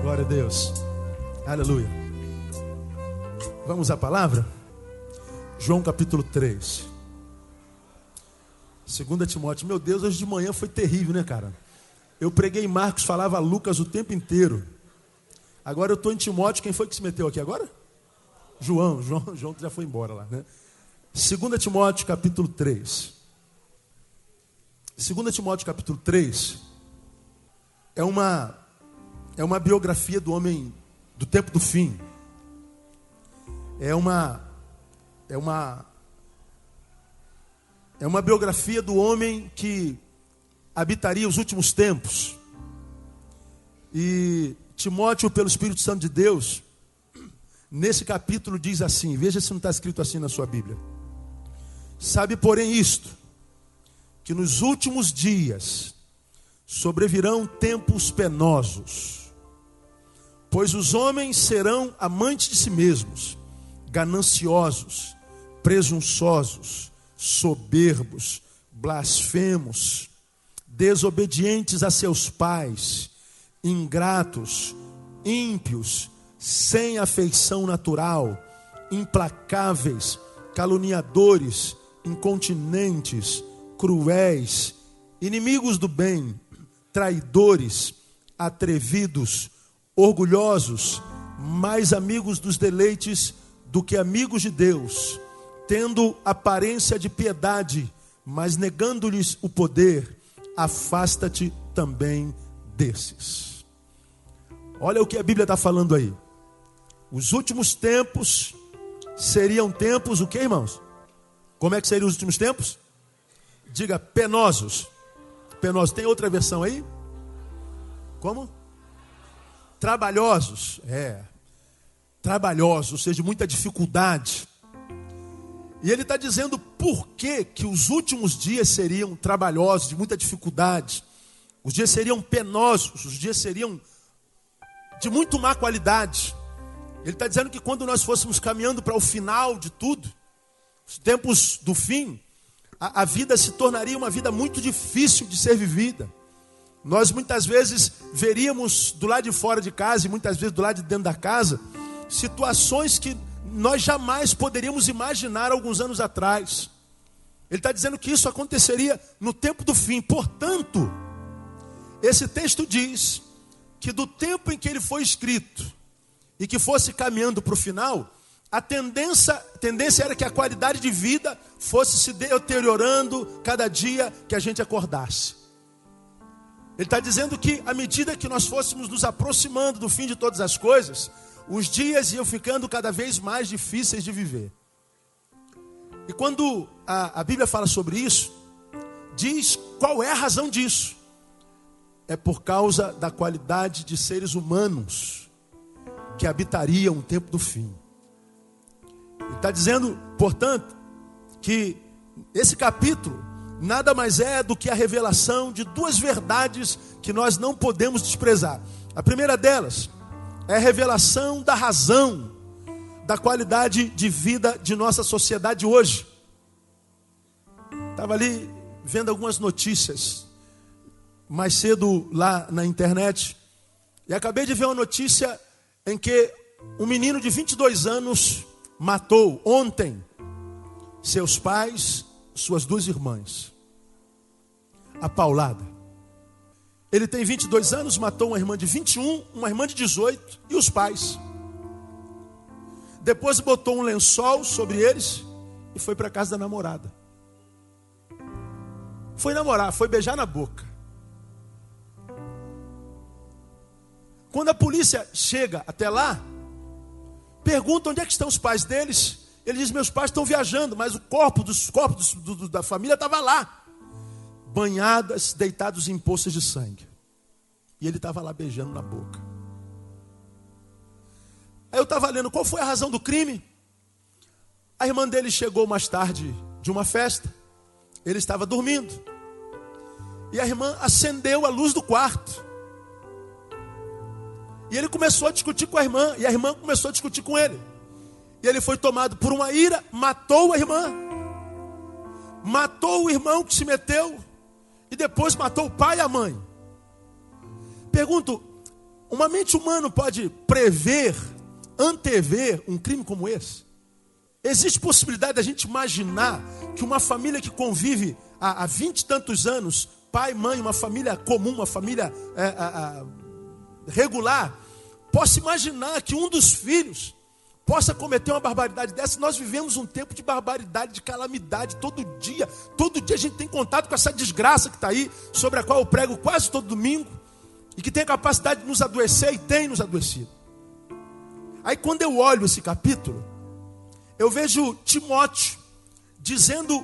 Glória a Deus. Aleluia. Vamos à palavra? João capítulo 3. 2 Timóteo. Meu Deus, hoje de manhã foi terrível, né, cara? Eu preguei em Marcos, falava Lucas o tempo inteiro. Agora eu estou em Timóteo. Quem foi que se meteu aqui agora? João já foi embora lá, né? 2 Timóteo capítulo 3. 2 Timóteo capítulo 3 é uma biografia do homem do tempo do fim. É uma biografia do homem que habitaria os últimos tempos. E Timóteo, pelo Espírito Santo de Deus, nesse capítulo diz assim, veja se não está escrito assim na sua Bíblia. Sabe, porém, isto, que nos últimos dias sobrevirão tempos penosos, pois os homens serão amantes de si mesmos, gananciosos, presunçosos, soberbos, blasfemos, desobedientes a seus pais, ingratos, ímpios, sem afeição natural, implacáveis, caluniadores, incontinentes, cruéis, inimigos do bem, traidores, atrevidos, orgulhosos, mais amigos dos deleites do que amigos de Deus, tendo aparência de piedade, mas negando-lhes o poder. Afasta-te também desses. Olha o que a Bíblia está falando aí. Os últimos tempos seriam tempos, o que, irmãos? Como é que seriam os últimos tempos? Diga, penosos. Penosos. Tem outra versão aí? Como? Trabalhosos. Trabalhosos, ou seja, muita dificuldade. E ele está dizendo por que os últimos dias seriam trabalhosos, de muita dificuldade. Os dias seriam penosos, os dias seriam de muito má qualidade. Ele está dizendo que quando nós fôssemos caminhando para o final de tudo, os tempos do fim, a vida se tornaria uma vida muito difícil de ser vivida. Nós muitas vezes veríamos do lado de fora de casa e muitas vezes do lado de dentro da casa, situações que nós jamais poderíamos imaginar alguns anos atrás. Ele está dizendo que isso aconteceria no tempo do fim. Portanto, esse texto diz que do tempo em que ele foi escrito e que fosse caminhando para o final, a tendência era que a qualidade de vida fosse se deteriorando cada dia que a gente acordasse. Ele está dizendo que à medida que nós fôssemos nos aproximando do fim de todas as coisas, os dias iam ficando cada vez mais difíceis de viver. E quando a Bíblia fala sobre isso, diz qual é a razão disso. É por causa da qualidade de seres humanos que habitariam o tempo do fim. Ele está dizendo, portanto, que esse capítulo nada mais é do que a revelação de duas verdades que nós não podemos desprezar. A primeira delas é a revelação da razão da qualidade de vida de nossa sociedade hoje. Estava ali vendo algumas notícias mais cedo lá na internet e acabei de ver uma notícia em que um menino de 22 anos matou ontem seus pais, suas duas irmãs, a paulada. Ele tem 22 anos, matou uma irmã de 21, uma irmã de 18 e os pais. Depois botou um lençol sobre eles e foi para casa da namorada. Foi namorar, foi beijar na boca. Quando a polícia chega até lá, pergunta onde é que estão os pais deles. Ele diz, meus pais estão viajando, mas o corpo da família estava lá. Banhadas, deitados em poças de sangue. E ele estava lá beijando na boca. Aí eu estava lendo, qual foi a razão do crime? A irmã dele chegou mais tarde de uma festa. Ele estava dormindo. E a irmã acendeu a luz do quarto. E ele começou a discutir com a irmã. E a irmã começou a discutir com ele. E ele foi tomado por uma ira, matou a irmã. Matou o irmão que se meteu. E depois matou o pai e a mãe. Pergunto, Uma mente humana pode prever, antever um crime como esse? Existe possibilidade da gente imaginar que uma família que convive há 20 e tantos anos, pai, mãe, uma família comum, uma família regular, possa imaginar que um dos filhos possa cometer uma barbaridade dessa? Nós vivemos um tempo de barbaridade, de calamidade, todo dia a gente tem contato com essa desgraça que está aí, sobre a qual eu prego quase todo domingo, e que tem a capacidade de nos adoecer, e tem nos adoecido. Aí quando eu olho esse capítulo, eu vejo Timóteo dizendo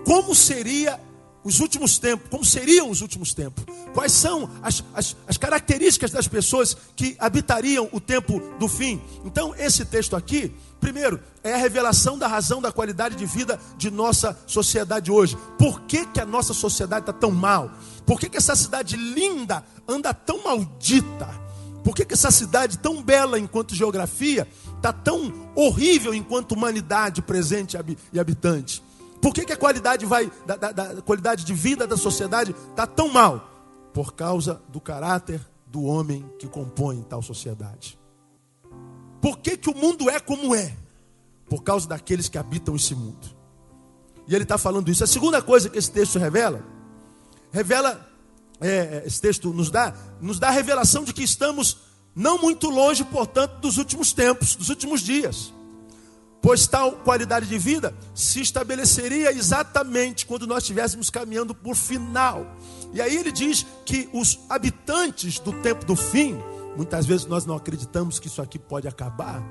como seriam os últimos tempos, quais são as características das pessoas que habitariam o tempo do fim. Então esse texto aqui, primeiro, é a revelação da razão da qualidade de vida de nossa sociedade hoje. Por que a nossa sociedade está tão mal? Por que essa cidade linda anda tão maldita? Por que essa cidade tão bela enquanto geografia está tão horrível enquanto humanidade presente e habitante? Por que a qualidade da qualidade de vida da sociedade está tão mal? Por causa do caráter do homem que compõe tal sociedade. Por que o mundo é como é? Por causa daqueles que habitam esse mundo. E ele está falando isso. A segunda coisa que esse texto revela, esse texto nos dá a revelação de que estamos não muito longe, portanto, dos últimos tempos, dos últimos dias. Pois tal qualidade de vida se estabeleceria exatamente quando nós estivéssemos caminhando por final. E aí ele diz que os habitantes do tempo do fim, muitas vezes nós não acreditamos que isso aqui pode acabar,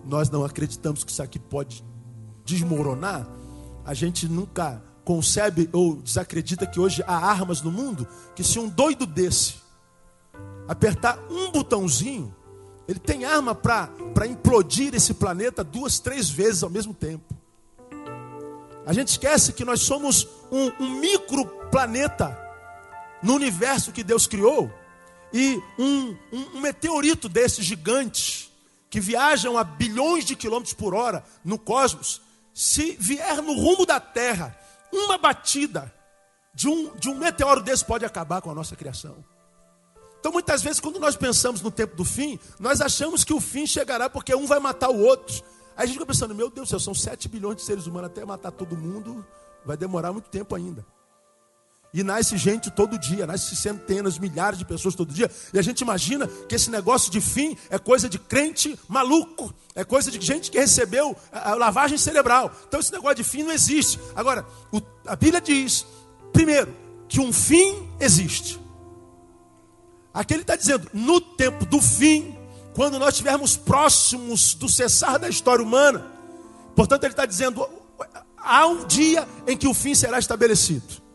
nós não acreditamos que isso aqui pode desmoronar, a gente nunca concebe ou desacredita que hoje há armas no mundo, que se um doido desse apertar um botãozinho, ele tem arma para implodir esse planeta 2, 3 vezes ao mesmo tempo. A gente esquece que nós somos um microplaneta no universo que Deus criou. E um meteorito desses gigantes, que viajam a bilhões de quilômetros por hora no cosmos, se vier no rumo da Terra, uma batida de um meteoro desse pode acabar com a nossa criação. Então muitas vezes quando nós pensamos no tempo do fim, nós achamos que o fim chegará porque um vai matar o outro. Aí a gente fica pensando, meu Deus do céu, são 7 bilhões de seres humanos, até matar todo mundo vai demorar muito tempo ainda. E nasce gente todo dia, nasce centenas, milhares de pessoas todo dia. E a gente imagina que esse negócio de fim é coisa de crente maluco, é coisa de gente que recebeu a lavagem cerebral. Então esse negócio de fim não existe. Agora, a Bíblia diz, primeiro, que um fim existe. Aqui ele está dizendo, no tempo do fim, quando nós estivermos próximos do cessar da história humana, portanto ele está dizendo, há um dia em que o fim será estabelecido.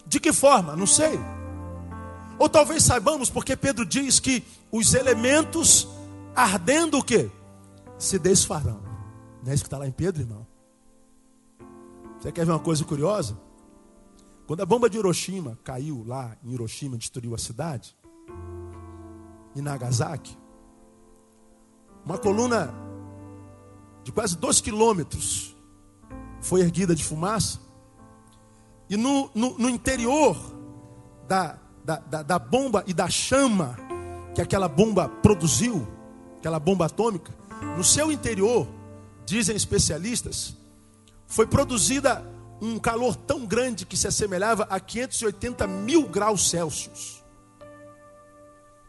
De que forma? Não sei. Ou talvez saibamos, porque Pedro diz que os elementos ardendo o quê? Se desfarão. Não é isso que está lá em Pedro, irmão? Você quer ver uma coisa curiosa? Quando a bomba de Hiroshima caiu lá em Hiroshima, destruiu a cidade, em Nagasaki, uma coluna de quase 2 quilômetros foi erguida de fumaça, e no interior da bomba e da chama que aquela bomba produziu, aquela bomba atômica, no seu interior, dizem especialistas, foi produzida um calor tão grande que se assemelhava a 580 mil graus Celsius.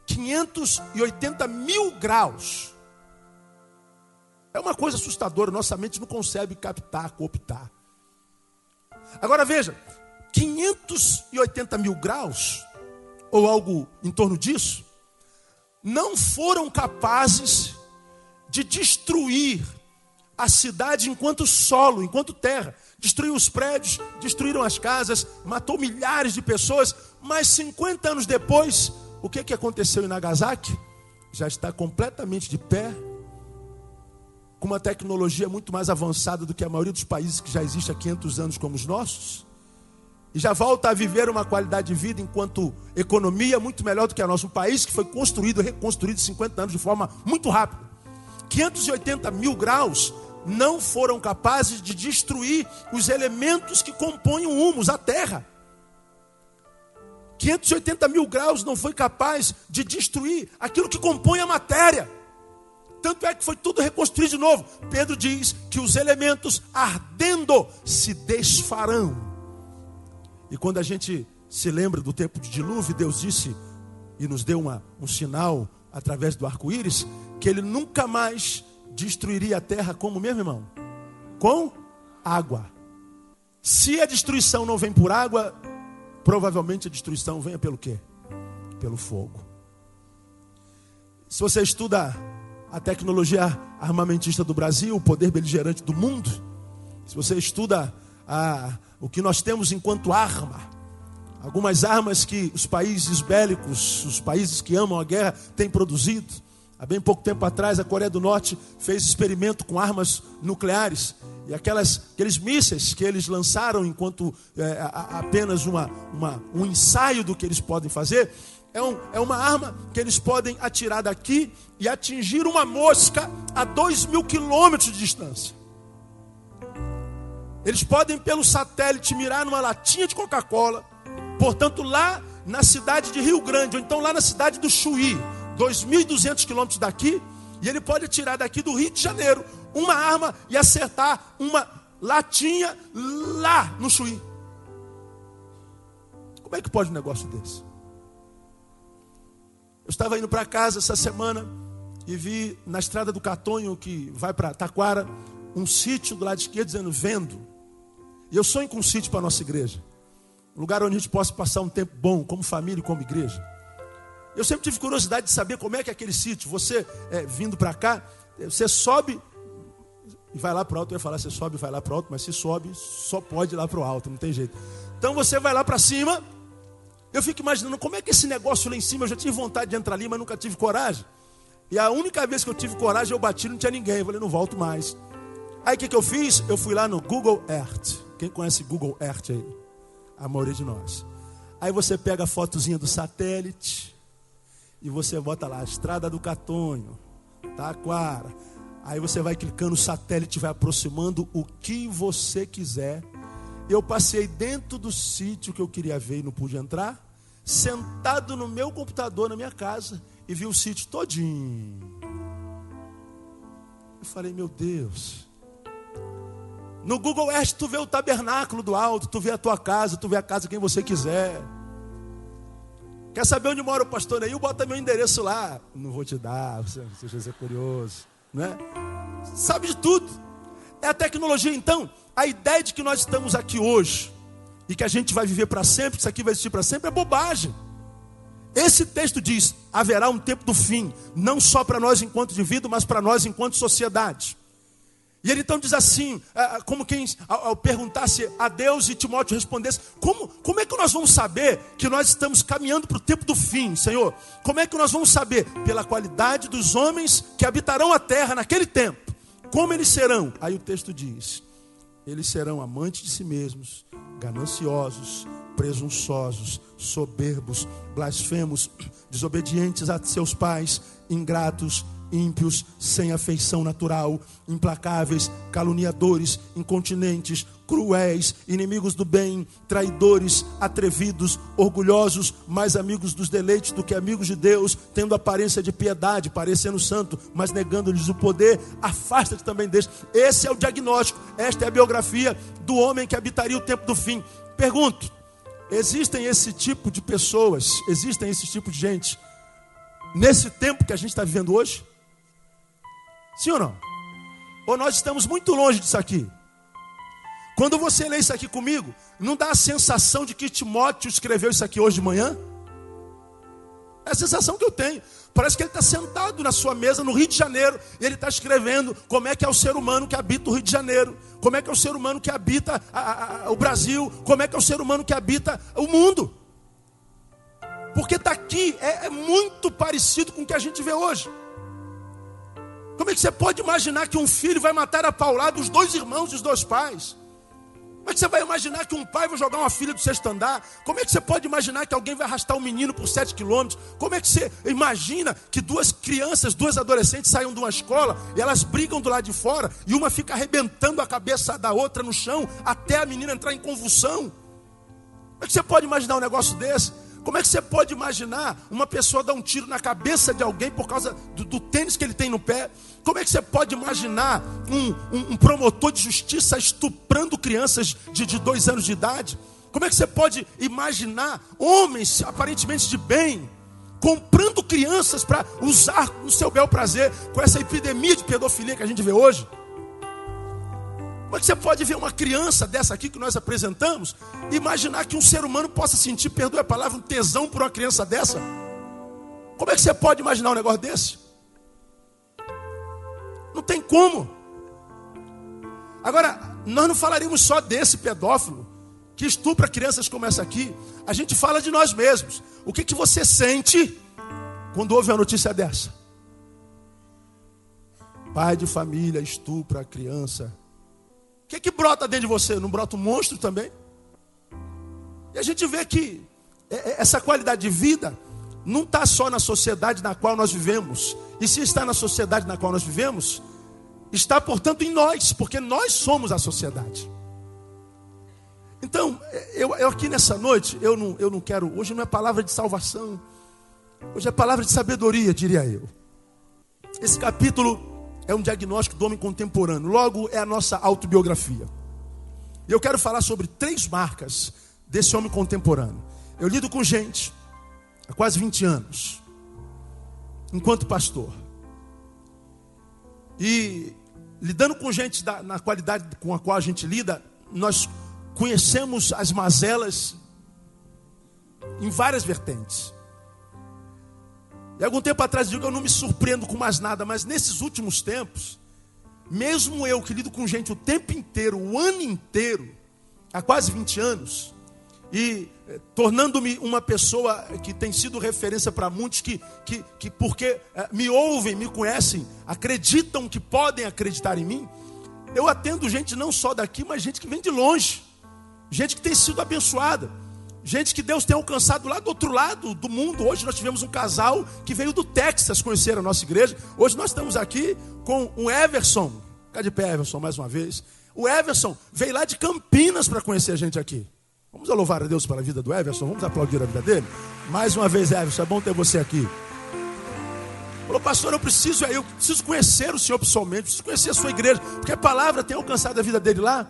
580 mil graus. É uma coisa assustadora, nossa mente não consegue captar, cooptar. Agora veja, 580 mil graus, ou algo em torno disso, não foram capazes de destruir a cidade enquanto solo, enquanto terra. Destruiu os prédios, destruíram as casas, matou milhares de pessoas, mas 50 anos depois, o que aconteceu em Nagasaki? Já está completamente de pé, com uma tecnologia muito mais avançada do que a maioria dos países que já existe há 500 anos como os nossos, e já volta a viver uma qualidade de vida enquanto economia muito melhor do que a nossa. Um país que foi construído e reconstruído em 50 anos de forma muito rápida. 580 mil graus não foram capazes de destruir os elementos que compõem o humus, a terra. 580 mil graus não foi capaz de destruir aquilo que compõe a matéria. Tanto é que foi tudo reconstruído de novo. Pedro diz que os elementos ardendo se desfarão. E quando a gente se lembra do tempo de dilúvio, Deus disse e nos deu um sinal através do arco-íris, que ele nunca mais destruiria a terra como mesmo, irmão? Com água. Se a destruição não vem por água, provavelmente a destruição venha pelo quê? Pelo fogo. Se você estuda a tecnologia armamentista do Brasil, o poder beligerante do mundo, se você estuda o que nós temos enquanto arma, algumas armas que os países bélicos, os países que amam a guerra, têm produzido. Há bem pouco tempo atrás, a Coreia do Norte fez experimento com armas nucleares. E aqueles mísseis que eles lançaram enquanto apenas um ensaio do que eles podem fazer, é uma arma que eles podem atirar daqui e atingir uma mosca a 2.000 quilômetros de distância. Eles podem, pelo satélite, mirar numa latinha de Coca-Cola, portanto, lá na cidade de Rio Grande, ou então lá na cidade do Chuí, 2.200 quilômetros daqui, e ele pode atirar daqui do Rio de Janeiro uma arma e acertar uma latinha lá no Chuí. Como é que pode um negócio desse? Eu estava indo para casa essa semana e vi na estrada do Catonho, que vai para Taquara, um sítio do lado esquerdo dizendo vendo. E eu sonho com um sítio para a nossa igreja. Um lugar onde a gente possa passar um tempo bom, como família e como igreja. Eu sempre tive curiosidade de saber como é que é aquele sítio. Você, vindo para cá, você sobe e vai lá para o alto. Eu ia falar, você sobe e vai lá para o alto, mas se sobe, só pode ir lá para o alto, não tem jeito. Então você vai lá para cima. Eu fico imaginando como é que esse negócio lá em cima, eu já tive vontade de entrar ali, mas nunca tive coragem. E a única vez que eu tive coragem, eu bati, não tinha ninguém. Eu falei, não volto mais. Aí o que eu fiz? Eu fui lá no Google Earth. Quem conhece Google Earth aí? A maioria de nós. Aí você pega a fotozinha do satélite e você bota lá, Estrada do Catonho, Taquara. Aí você vai clicando, o satélite vai aproximando o que você quiser. Eu passei dentro do sítio que eu queria ver e não pude entrar, sentado no meu computador na minha casa e vi o sítio todinho. Eu falei, meu Deus. No Google Earth tu vê o tabernáculo do alto, tu vê a tua casa, tu vê a casa de quem você quiser. Quer saber onde mora o pastor Neil? Bota meu endereço lá. Não vou te dar, você vai ser curioso, né? Sabe de tudo. É a tecnologia. Então, a ideia de que nós estamos aqui hoje e que a gente vai viver para sempre, que isso aqui vai existir para sempre, é bobagem. Esse texto diz, haverá um tempo do fim, não só para nós enquanto indivíduo, mas para nós enquanto sociedade. E ele então diz assim, como quem ao perguntasse a Deus e Timóteo respondesse, como é que nós vamos saber que nós estamos caminhando para o tempo do fim, Senhor? Como é que nós vamos saber? Pela qualidade dos homens que habitarão a terra naquele tempo. Como eles serão? Aí o texto diz, eles serão amantes de si mesmos, gananciosos, presunçosos, soberbos, blasfemos, desobedientes a seus pais, ingratos, ímpios, sem afeição natural, implacáveis, caluniadores, incontinentes, cruéis, inimigos do bem, traidores, atrevidos, orgulhosos, mais amigos dos deleites do que amigos de Deus, tendo aparência de piedade, parecendo santo, mas negando-lhes o poder. Afasta-te também deles. Esse é o diagnóstico, esta é a biografia do homem que habitaria o tempo do fim. Pergunto, existem esse tipo de pessoas, existem esse tipo de gente nesse tempo que a gente está vivendo hoje? Sim ou não? Ou nós estamos muito longe disso aqui? Quando você lê isso aqui comigo, não dá a sensação de que Timóteo escreveu isso aqui hoje de manhã? É a sensação que eu tenho. Parece que ele está sentado na sua mesa no Rio de Janeiro e ele está escrevendo como é que é o ser humano que habita o Rio de Janeiro, como é que é o ser humano que habita o Brasil, como é que é o ser humano que habita o mundo. Porque está aqui, é muito parecido com o que a gente vê hoje. Como é que você pode imaginar que um filho vai matar a paulada os dois irmãos e os dois pais? Como é que você vai imaginar que um pai vai jogar uma filha do sexto andar? Como é que você pode imaginar que alguém vai arrastar um menino por 7 quilômetros? Como é que você imagina que duas crianças, duas adolescentes saiam de uma escola e elas brigam do lado de fora e uma fica arrebentando a cabeça da outra no chão até a menina entrar em convulsão? Como é que você pode imaginar um negócio desse? Como é que você pode imaginar uma pessoa dar um tiro na cabeça de alguém por causa do tênis que ele tem no pé? Como é que você pode imaginar um promotor de justiça estuprando crianças de 2 anos de idade? Como é que você pode imaginar homens aparentemente de bem comprando crianças para usar no seu bel prazer com essa epidemia de pedofilia que a gente vê hoje? Como é que você pode ver uma criança dessa aqui que nós apresentamos e imaginar que um ser humano possa sentir, perdoe a palavra, um tesão por uma criança dessa? Como é que você pode imaginar um negócio desse? Não tem como. Agora, nós não falaríamos só desse pedófilo que estupra crianças como essa aqui. A gente fala de nós mesmos. O que você sente quando ouve uma notícia dessa? Pai de família estupra a criança. O que brota dentro de você? Não brota um monstro também? E a gente vê que essa qualidade de vida não está só na sociedade na qual nós vivemos. E se está na sociedade na qual nós vivemos, está, portanto, em nós, porque nós somos a sociedade. Então, eu aqui nessa noite, eu não quero, hoje não é palavra de salvação, hoje é palavra de sabedoria, diria eu. Esse capítulo é um diagnóstico do homem contemporâneo, logo é a nossa autobiografia. E eu quero falar sobre 3 marcas desse homem contemporâneo. Eu lido com gente há quase 20 anos, enquanto pastor. E lidando com gente na qualidade com a qual a gente lida, nós conhecemos as mazelas em várias vertentes. E algum tempo atrás eu digo que eu não me surpreendo com mais nada, mas nesses últimos tempos, mesmo eu que lido com gente o tempo inteiro, o ano inteiro, há quase 20 anos, e tornando-me uma pessoa que tem sido referência para muitos que porque me ouvem, me conhecem, acreditam que podem acreditar em mim, eu atendo gente não só daqui, mas gente que vem de longe, gente que tem sido abençoada, gente que Deus tem alcançado lá do outro lado do mundo. Hoje nós tivemos um casal que veio do Texas conhecer a nossa igreja. Hoje nós estamos aqui com o Everson. Fica de pé, Everson, mais uma vez. O Everson veio lá de Campinas para conhecer a gente aqui. Vamos louvar a Deus pela vida do Everson. Vamos aplaudir a vida dele. Mais uma vez, Everson, é bom ter você aqui. Falou, pastor, eu preciso conhecer o senhor pessoalmente, preciso conhecer a sua igreja, porque a palavra tem alcançado a vida dele lá.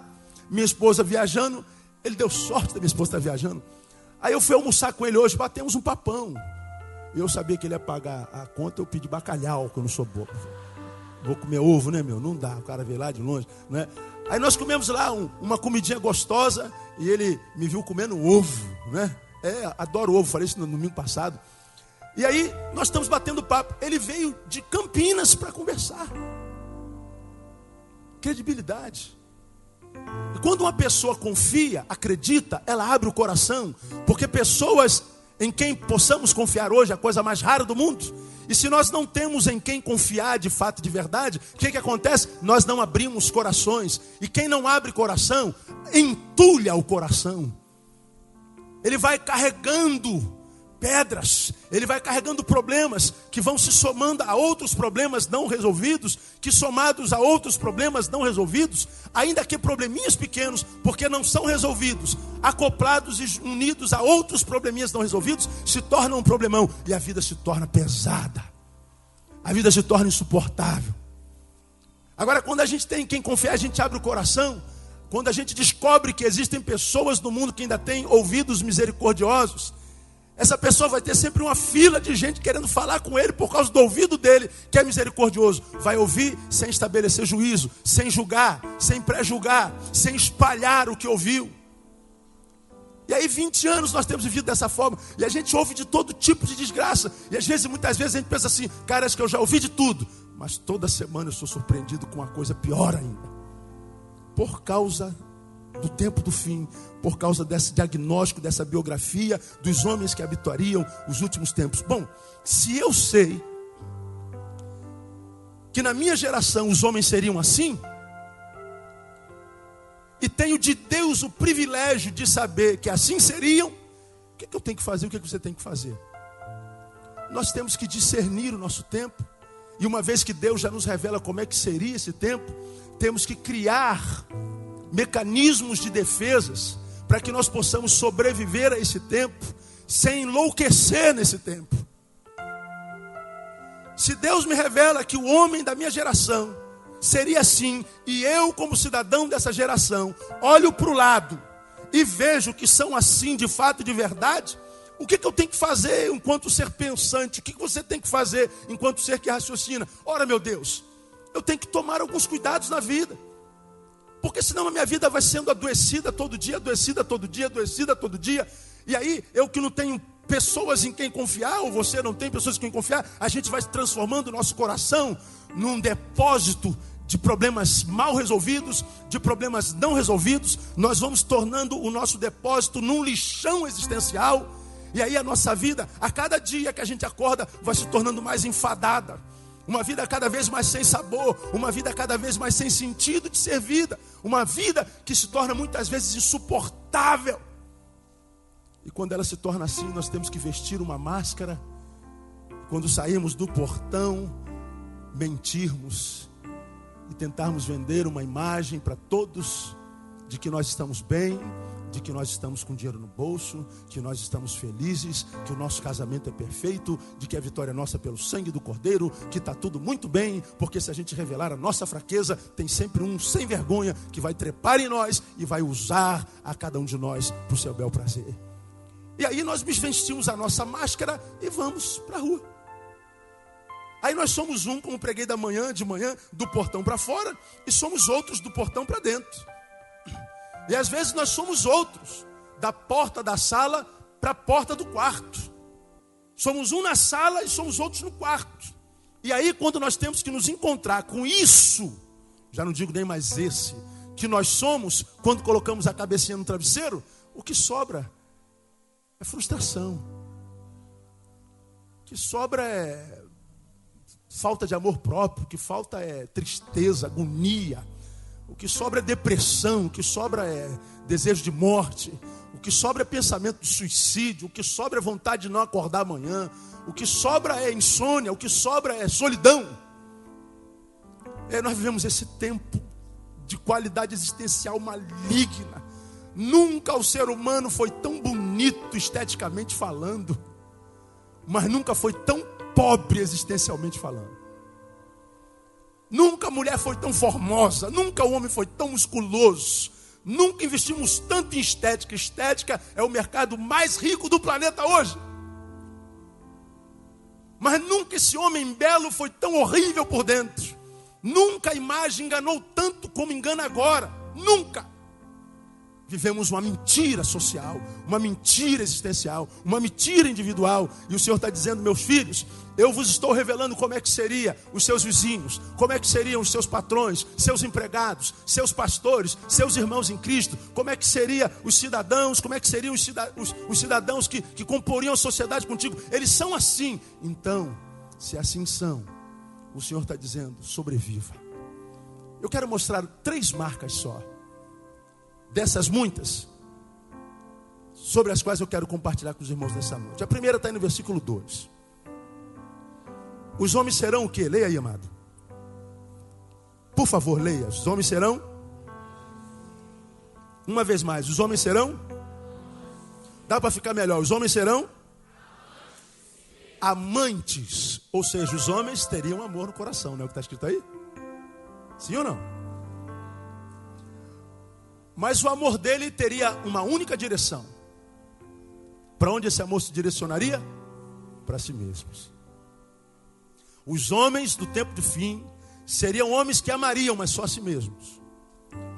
Minha esposa viajando, ele deu sorte da minha esposa estar viajando. Aí eu fui almoçar com ele hoje, batemos um papão. Eu sabia que ele ia pagar a conta, eu pedi bacalhau, que eu não sou bobo. Vou comer ovo, né, meu? Não dá, o cara veio lá de longe, né? Aí nós comemos lá uma comidinha gostosa e ele me viu comendo ovo, né? Adoro ovo, falei isso no domingo passado. E aí nós estamos batendo papo. Ele veio de Campinas para conversar. Credibilidade. E quando uma pessoa confia, acredita, ela abre o coração, porque pessoas em quem possamos confiar hoje é a coisa mais rara do mundo. E se nós não temos em quem confiar de fato, de verdade, o que acontece? Nós não abrimos corações. E quem não abre coração, entulha o coração. Ele vai carregando pedras, ele vai carregando problemas que vão se somando a outros problemas não resolvidos, que somados a outros problemas não resolvidos, ainda que probleminhas pequenos, porque não são resolvidos, acoplados e unidos a outros probleminhas não resolvidos, se tornam um problemão e a vida se torna pesada, a vida se torna insuportável. Agora, quando a gente tem quem confiar, a gente abre o coração. Quando a gente descobre que existem pessoas no mundo que ainda têm ouvidos misericordiosos, essa pessoa vai ter sempre uma fila de gente querendo falar com ele por causa do ouvido dele, que é misericordioso. Vai ouvir sem estabelecer juízo, sem julgar, sem pré-julgar, sem espalhar o que ouviu. E aí 20 anos nós temos vivido dessa forma. E a gente ouve de todo tipo de desgraça. E às vezes, muitas vezes a gente pensa assim, cara, acho que eu já ouvi de tudo. Mas toda semana eu sou surpreendido com uma coisa pior ainda. Por causa do tempo do fim, por causa desse diagnóstico, dessa biografia dos homens que habitariam os últimos tempos. Bom, se eu sei que na minha geração os homens seriam assim, e tenho de Deus o privilégio de saber que assim seriam, o que eu tenho que fazer? O que você tem que fazer? Nós temos que discernir o nosso tempo, e uma vez que Deus já nos revela como é que seria esse tempo, temos que criar mecanismos de defesas para que nós possamos sobreviver a esse tempo sem enlouquecer nesse tempo. Se Deus me revela que o homem da minha geração seria assim, e eu, como cidadão dessa geração, olho para o lado e vejo que são assim de fato e de verdade, o que eu tenho que fazer enquanto ser pensante? O que você tem que fazer enquanto ser que raciocina? Ora, meu Deus, eu tenho que tomar alguns cuidados na vida, porque senão a minha vida vai sendo adoecida todo dia, adoecida todo dia, adoecida todo dia. E aí, eu que não tenho pessoas em quem confiar, ou você não tem pessoas em quem confiar, a gente vai transformando o nosso coração num depósito de problemas mal resolvidos, de problemas não resolvidos. Nós vamos tornando o nosso depósito num lixão existencial. E aí a nossa vida, a cada dia que a gente acorda, vai se tornando mais enfadada. Uma vida cada vez mais sem sabor, uma vida cada vez mais sem sentido de ser vida. Uma vida que se torna muitas vezes insuportável. E quando ela se torna assim, nós temos que vestir uma máscara. Quando sairmos do portão, mentirmos e tentarmos vender uma imagem para todos de que nós estamos bem, de que nós estamos com dinheiro no bolso, que nós estamos felizes, que o nosso casamento é perfeito, de que a vitória é nossa pelo sangue do Cordeiro, que está tudo muito bem, porque se a gente revelar a nossa fraqueza, tem sempre um sem vergonha que vai trepar em nós e vai usar a cada um de nós para o seu bel prazer. E aí nós vestimos a nossa máscara e vamos para a rua. Aí nós somos um, como preguei de manhã, do portão para fora, e somos outros do portão para dentro. E às vezes nós somos outros, da porta da sala para a porta do quarto. Somos um na sala e somos outros no quarto. E aí quando nós temos que nos encontrar com isso, já não digo nem mais esse, que nós somos, quando colocamos a cabecinha no travesseiro, o que sobra é frustração. O que sobra é falta de amor próprio. O que falta é tristeza, agonia. O que sobra é depressão. O que sobra é desejo de morte. O que sobra é pensamento de suicídio. O que sobra é vontade de não acordar amanhã. O que sobra é insônia. O que sobra é solidão. Nós vivemos esse tempo de qualidade existencial maligna. Nunca o ser humano foi tão bonito esteticamente falando, mas nunca foi tão pobre existencialmente falando. Nunca a mulher foi tão formosa, nunca o homem foi tão musculoso, nunca investimos tanto em estética. Estética é o mercado mais rico do planeta hoje. Mas nunca esse homem belo foi tão horrível por dentro. Nunca a imagem enganou tanto como engana agora. Nunca. Vivemos uma mentira social, uma mentira existencial, uma mentira individual. E o Senhor está dizendo, meus filhos, eu vos estou revelando como é que seria os seus vizinhos, como é que seriam os seus patrões, seus empregados, seus pastores, seus irmãos em Cristo, como é que seriam os cidadãos, como é que seriam os cidadãos que comporiam a sociedade contigo. Eles são assim. Então, se assim são, o Senhor está dizendo, sobreviva. Eu quero mostrar 3 marcas só, dessas muitas, sobre as quais eu quero compartilhar com os irmãos nessa noite. A primeira está aí no versículo 2. Os homens serão o quê? Leia aí, amado. Por favor, leia. Os homens serão? Uma vez mais, os homens serão? Dá para ficar melhor. Os homens serão? Amantes. Ou seja, os homens teriam amor no coração, não é o que está escrito aí? Sim ou não? Mas o amor dele teria uma única direção. Para onde esse amor se direcionaria? Para si mesmos. Os homens do tempo do fim seriam homens que amariam, mas só a si mesmos.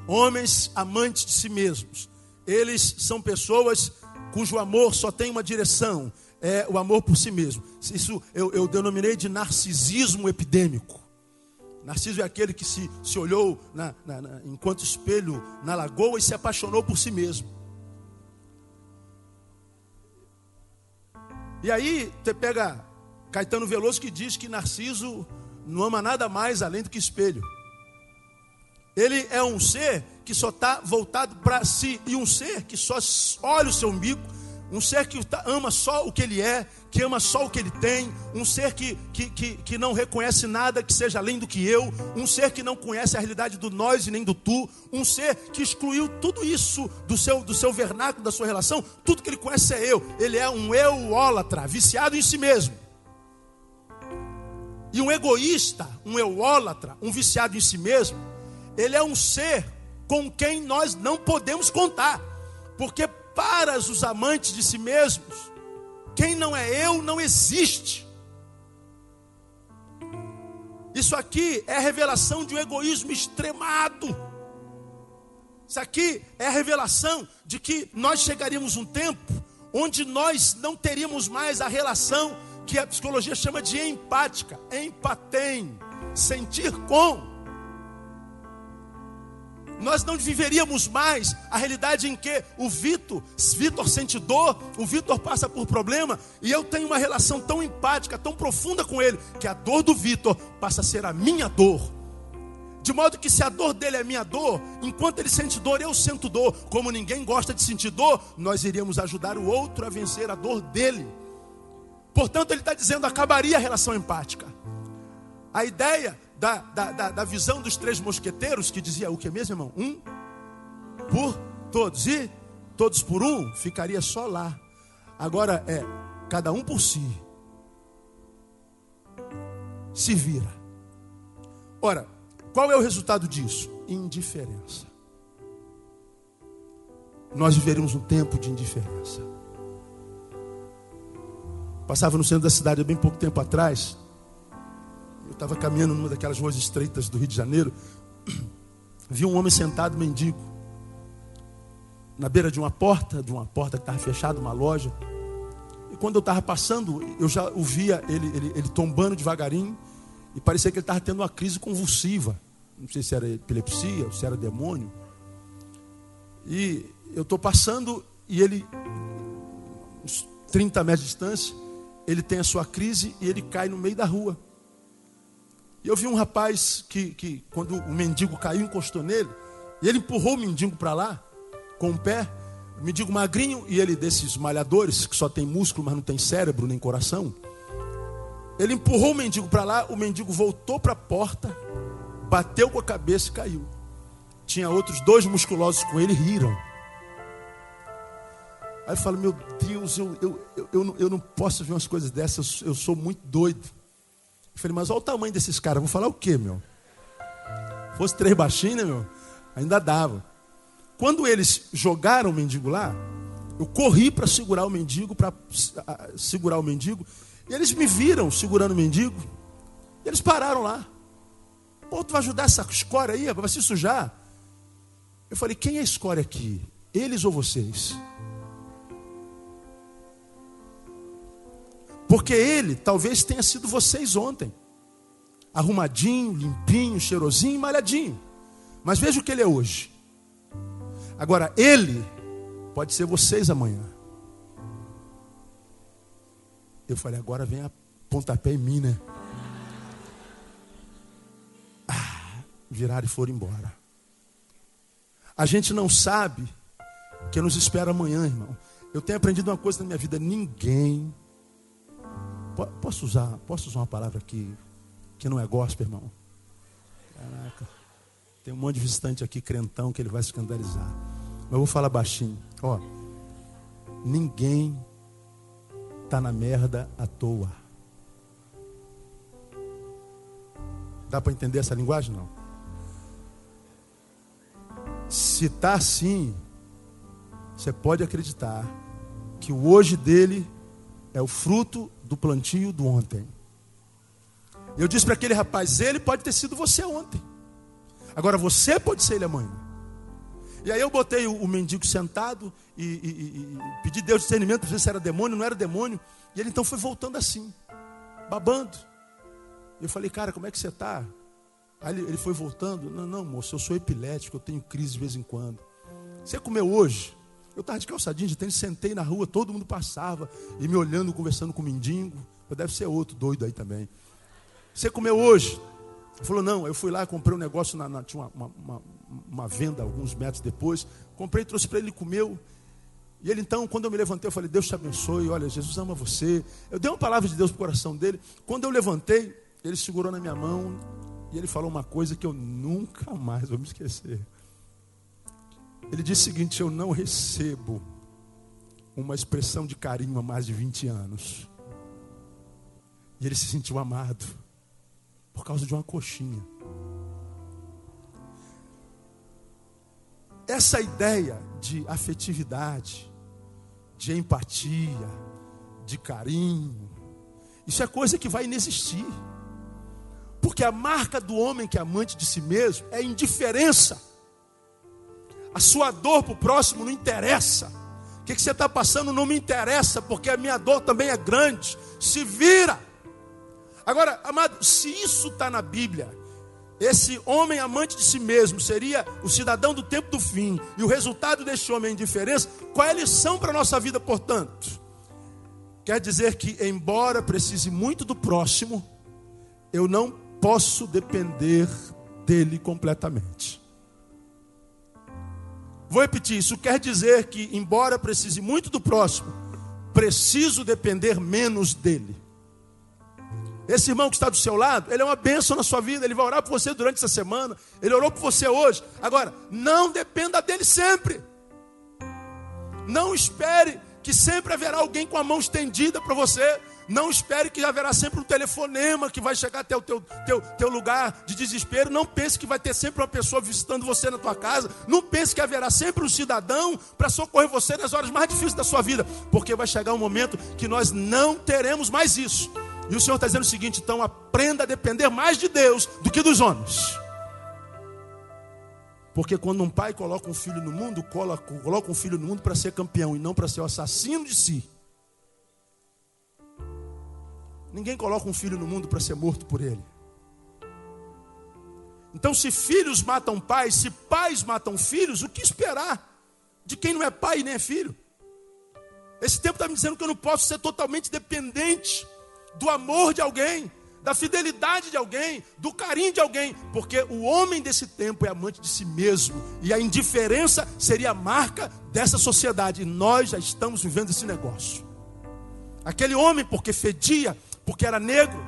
Homens amantes de si mesmos. Eles são pessoas cujo amor só tem uma direção, é o amor por si mesmo. Isso eu denominei de narcisismo epidêmico. Narciso é aquele que se olhou enquanto espelho na lagoa e se apaixonou por si mesmo. E aí você pega Caetano Veloso, que diz que Narciso não ama nada mais além do que espelho. Ele é um ser que só está voltado para si, e um ser que só olha o seu umbigo um ser que ama só o que ele é, que ama só o que ele tem, um ser que não reconhece nada que seja além do que eu, um ser que não conhece a realidade do nós e nem do tu, um ser que excluiu tudo isso do seu vernáculo, da sua relação. Tudo que ele conhece é eu. Ele é um eu-ólatra, viciado em si mesmo. E um egoísta, um eu-ólatra, um viciado em si mesmo, ele é um ser com quem nós não podemos contar, porque para os amantes de si mesmos, quem não é eu não existe. Isso aqui é a revelação de um egoísmo extremado. Isso aqui é a revelação de que nós chegaríamos um tempo onde nós não teríamos mais a relação que a psicologia chama de empática, empatem, sentir com. Nós não viveríamos mais a realidade em que o Vitor sente dor, o Vitor passa por problema, e eu tenho uma relação tão empática, tão profunda com ele, que a dor do Vitor passa a ser a minha dor. De modo que se a dor dele é minha dor, enquanto ele sente dor, eu sinto dor. Como ninguém gosta de sentir dor, nós iríamos ajudar o outro a vencer a dor dele. Portanto, ele está dizendo, acabaria a relação empática. A ideia da visão dos 3 mosqueteiros, que dizia o que mesmo, irmão? Um por todos, e todos por um, ficaria só lá. Agora é cada um por si. Se vira. Ora, qual é o resultado disso? Indiferença. Nós viveremos um tempo de indiferença. Passava no centro da cidade há bem pouco tempo atrás. Eu estava caminhando numa daquelas ruas estreitas do Rio de Janeiro. Vi um homem sentado, mendigo, na beira de uma porta que estava fechada, uma loja. E quando eu estava passando, eu já o via ele tombando devagarinho. E parecia que ele estava tendo uma crise convulsiva. Não sei se era epilepsia ou se era demônio. E eu estou passando e ele, uns 30 metros de distância, ele tem a sua crise e ele cai no meio da rua. E eu vi um rapaz que quando o mendigo caiu, encostou nele, e ele empurrou o mendigo para lá, com o pé, o mendigo magrinho, e ele desses malhadores, que só tem músculo, mas não tem cérebro nem coração. Ele empurrou o mendigo para lá, o mendigo voltou para a porta, bateu com a cabeça e caiu. Tinha outros 2 musculosos com ele e riram. Aí eu falo, meu Deus, eu não posso ver umas coisas dessas, eu sou muito doido. Eu falei, mas olha o tamanho desses caras, vou falar o quê, meu? Fosse 3 baixinhos, né, meu? Ainda dava. Quando eles jogaram o mendigo lá, eu corri para segurar o mendigo, e eles me viram segurando o mendigo, e eles pararam lá. Pô, tu vai ajudar essa escória aí, vai se sujar? Eu falei, quem é a escória aqui? Eles ou vocês? Porque ele talvez tenha sido vocês ontem. Arrumadinho, limpinho, cheirosinho e malhadinho. Mas veja o que ele é hoje. Agora, ele pode ser vocês amanhã. Eu falei, agora vem a pontapé em mim, né? Viraram e foram embora. A gente não sabe o que nos espera amanhã, irmão. Eu tenho aprendido uma coisa na minha vida. Ninguém... Posso usar uma palavra aqui que não é gospel, irmão? Caraca. Tem um monte de visitante aqui, crentão, que ele vai se escandalizar. Mas eu vou falar baixinho. Ó, ninguém está na merda à toa. Dá para entender essa linguagem? Não. Se está assim, você pode acreditar que o hoje dele é o fruto do plantio do ontem. Eu disse para aquele rapaz, ele pode ter sido você ontem. Agora você pode ser ele amanhã. E aí eu botei o mendigo sentado e pedi Deus discernimento para ver se era demônio, não era demônio. E ele então foi voltando assim, babando. E eu falei, cara, como é que você está? Aí ele foi voltando. Não, moço, eu sou epilético, eu tenho crise de vez em quando. Você comeu hoje? Eu estava de calçadinho de tênis, sentei na rua, todo mundo passava, e me olhando, conversando com o mendigo. Deve ser outro doido aí também. Você comeu hoje? Ele falou, não, eu fui lá, comprei um negócio, tinha uma venda alguns metros depois, comprei, trouxe para ele, comeu. E ele então, quando eu me levantei, eu falei, Deus te abençoe, olha, Jesus ama você. Eu dei uma palavra de Deus pro coração dele. Quando eu levantei, ele segurou na minha mão e ele falou uma coisa que eu nunca mais vou me esquecer. Ele disse o seguinte: eu não recebo uma expressão de carinho há mais de 20 anos. E ele se sentiu amado por causa de uma coxinha. Essa ideia de afetividade, de empatia, de carinho, isso é coisa que vai inexistir. Porque a marca do homem que é amante de si mesmo é indiferença. A sua dor para o próximo não interessa. O que você está passando não me interessa, porque a minha dor também é grande. Se vira. Agora, amado, se isso está na Bíblia, esse homem amante de si mesmo seria o cidadão do tempo do fim, e o resultado deste homem é indiferença, qual é a lição para a nossa vida, portanto? Quer dizer que, embora precise muito do próximo, eu não posso depender dele completamente. Vou repetir, isso quer dizer que, embora precise muito do próximo, preciso depender menos dele. Esse irmão que está do seu lado, ele é uma bênção na sua vida, ele vai orar por você durante essa semana, ele orou por você hoje. Agora, não dependa dele sempre. Não espere que sempre haverá alguém com a mão estendida para você. Não espere que haverá sempre um telefonema que vai chegar até o teu lugar de desespero. Não pense que vai ter sempre uma pessoa visitando você na tua casa. Não pense que haverá sempre um cidadão para socorrer você nas horas mais difíceis da sua vida. Porque vai chegar um momento que nós não teremos mais isso. E o Senhor está dizendo o seguinte: então aprenda a depender mais de Deus do que dos homens. Porque quando um pai coloca um filho no mundo, coloca um filho no mundo para ser campeão e não para ser o assassino de si. Ninguém coloca um filho no mundo para ser morto por ele. Então, se filhos matam pais, se pais matam filhos, o que esperar de quem não é pai e nem é filho? Esse tempo está me dizendo que eu não posso ser totalmente dependente do amor de alguém, da fidelidade de alguém, do carinho de alguém, porque o homem desse tempo é amante de si mesmo, e a indiferença seria a marca dessa sociedade, e nós já estamos vivendo esse negócio. Aquele homem, porque fedia, porque era negro,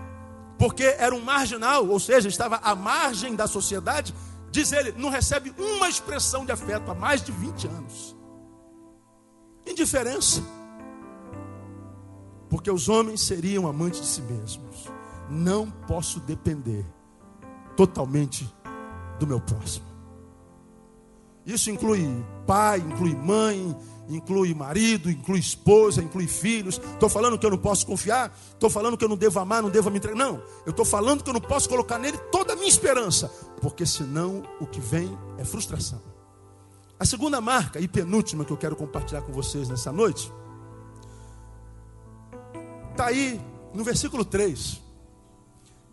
porque era um marginal, ou seja, estava à margem da sociedade, diz ele, não recebe uma expressão de afeto há mais de 20 anos. Indiferença. Porque os homens seriam amantes de si mesmos. Não posso depender totalmente do meu próximo. Isso inclui pai, inclui mãe, inclui marido, inclui esposa, inclui filhos. Estou falando que eu não posso confiar? Estou falando que eu não devo amar, não devo me entregar? Não, eu estou falando que eu não posso colocar nele toda a minha esperança, porque senão o que vem é frustração. A segunda marca e penúltima que eu quero compartilhar com vocês nessa noite está aí no versículo 3.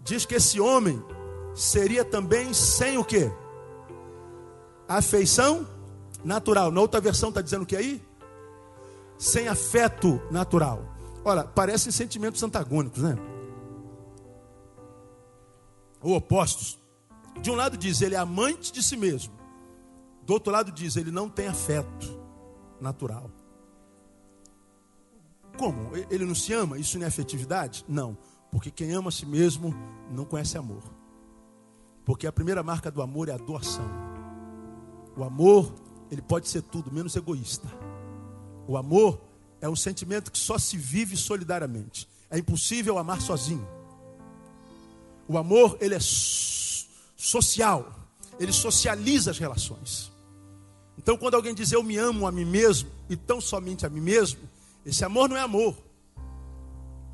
Diz que esse homem seria também sem o quê? Afeição natural. Na outra versão está dizendo o que aí? Sem afeto natural. Olha, parecem sentimentos antagônicos, né? Ou opostos. De um lado diz, ele é amante de si mesmo. Do outro lado diz, ele não tem afeto natural. Como? Ele não se ama? Isso não é afetividade? Não. Porque quem ama a si mesmo não conhece amor. Porque a primeira marca do amor é a doação. O amor, ele pode ser tudo, menos egoísta. O amor é um sentimento que só se vive solidariamente. É impossível amar sozinho. O amor, ele é social. Ele socializa as relações. Então, quando alguém diz eu me amo a mim mesmo, e tão somente a mim mesmo, esse amor não é amor.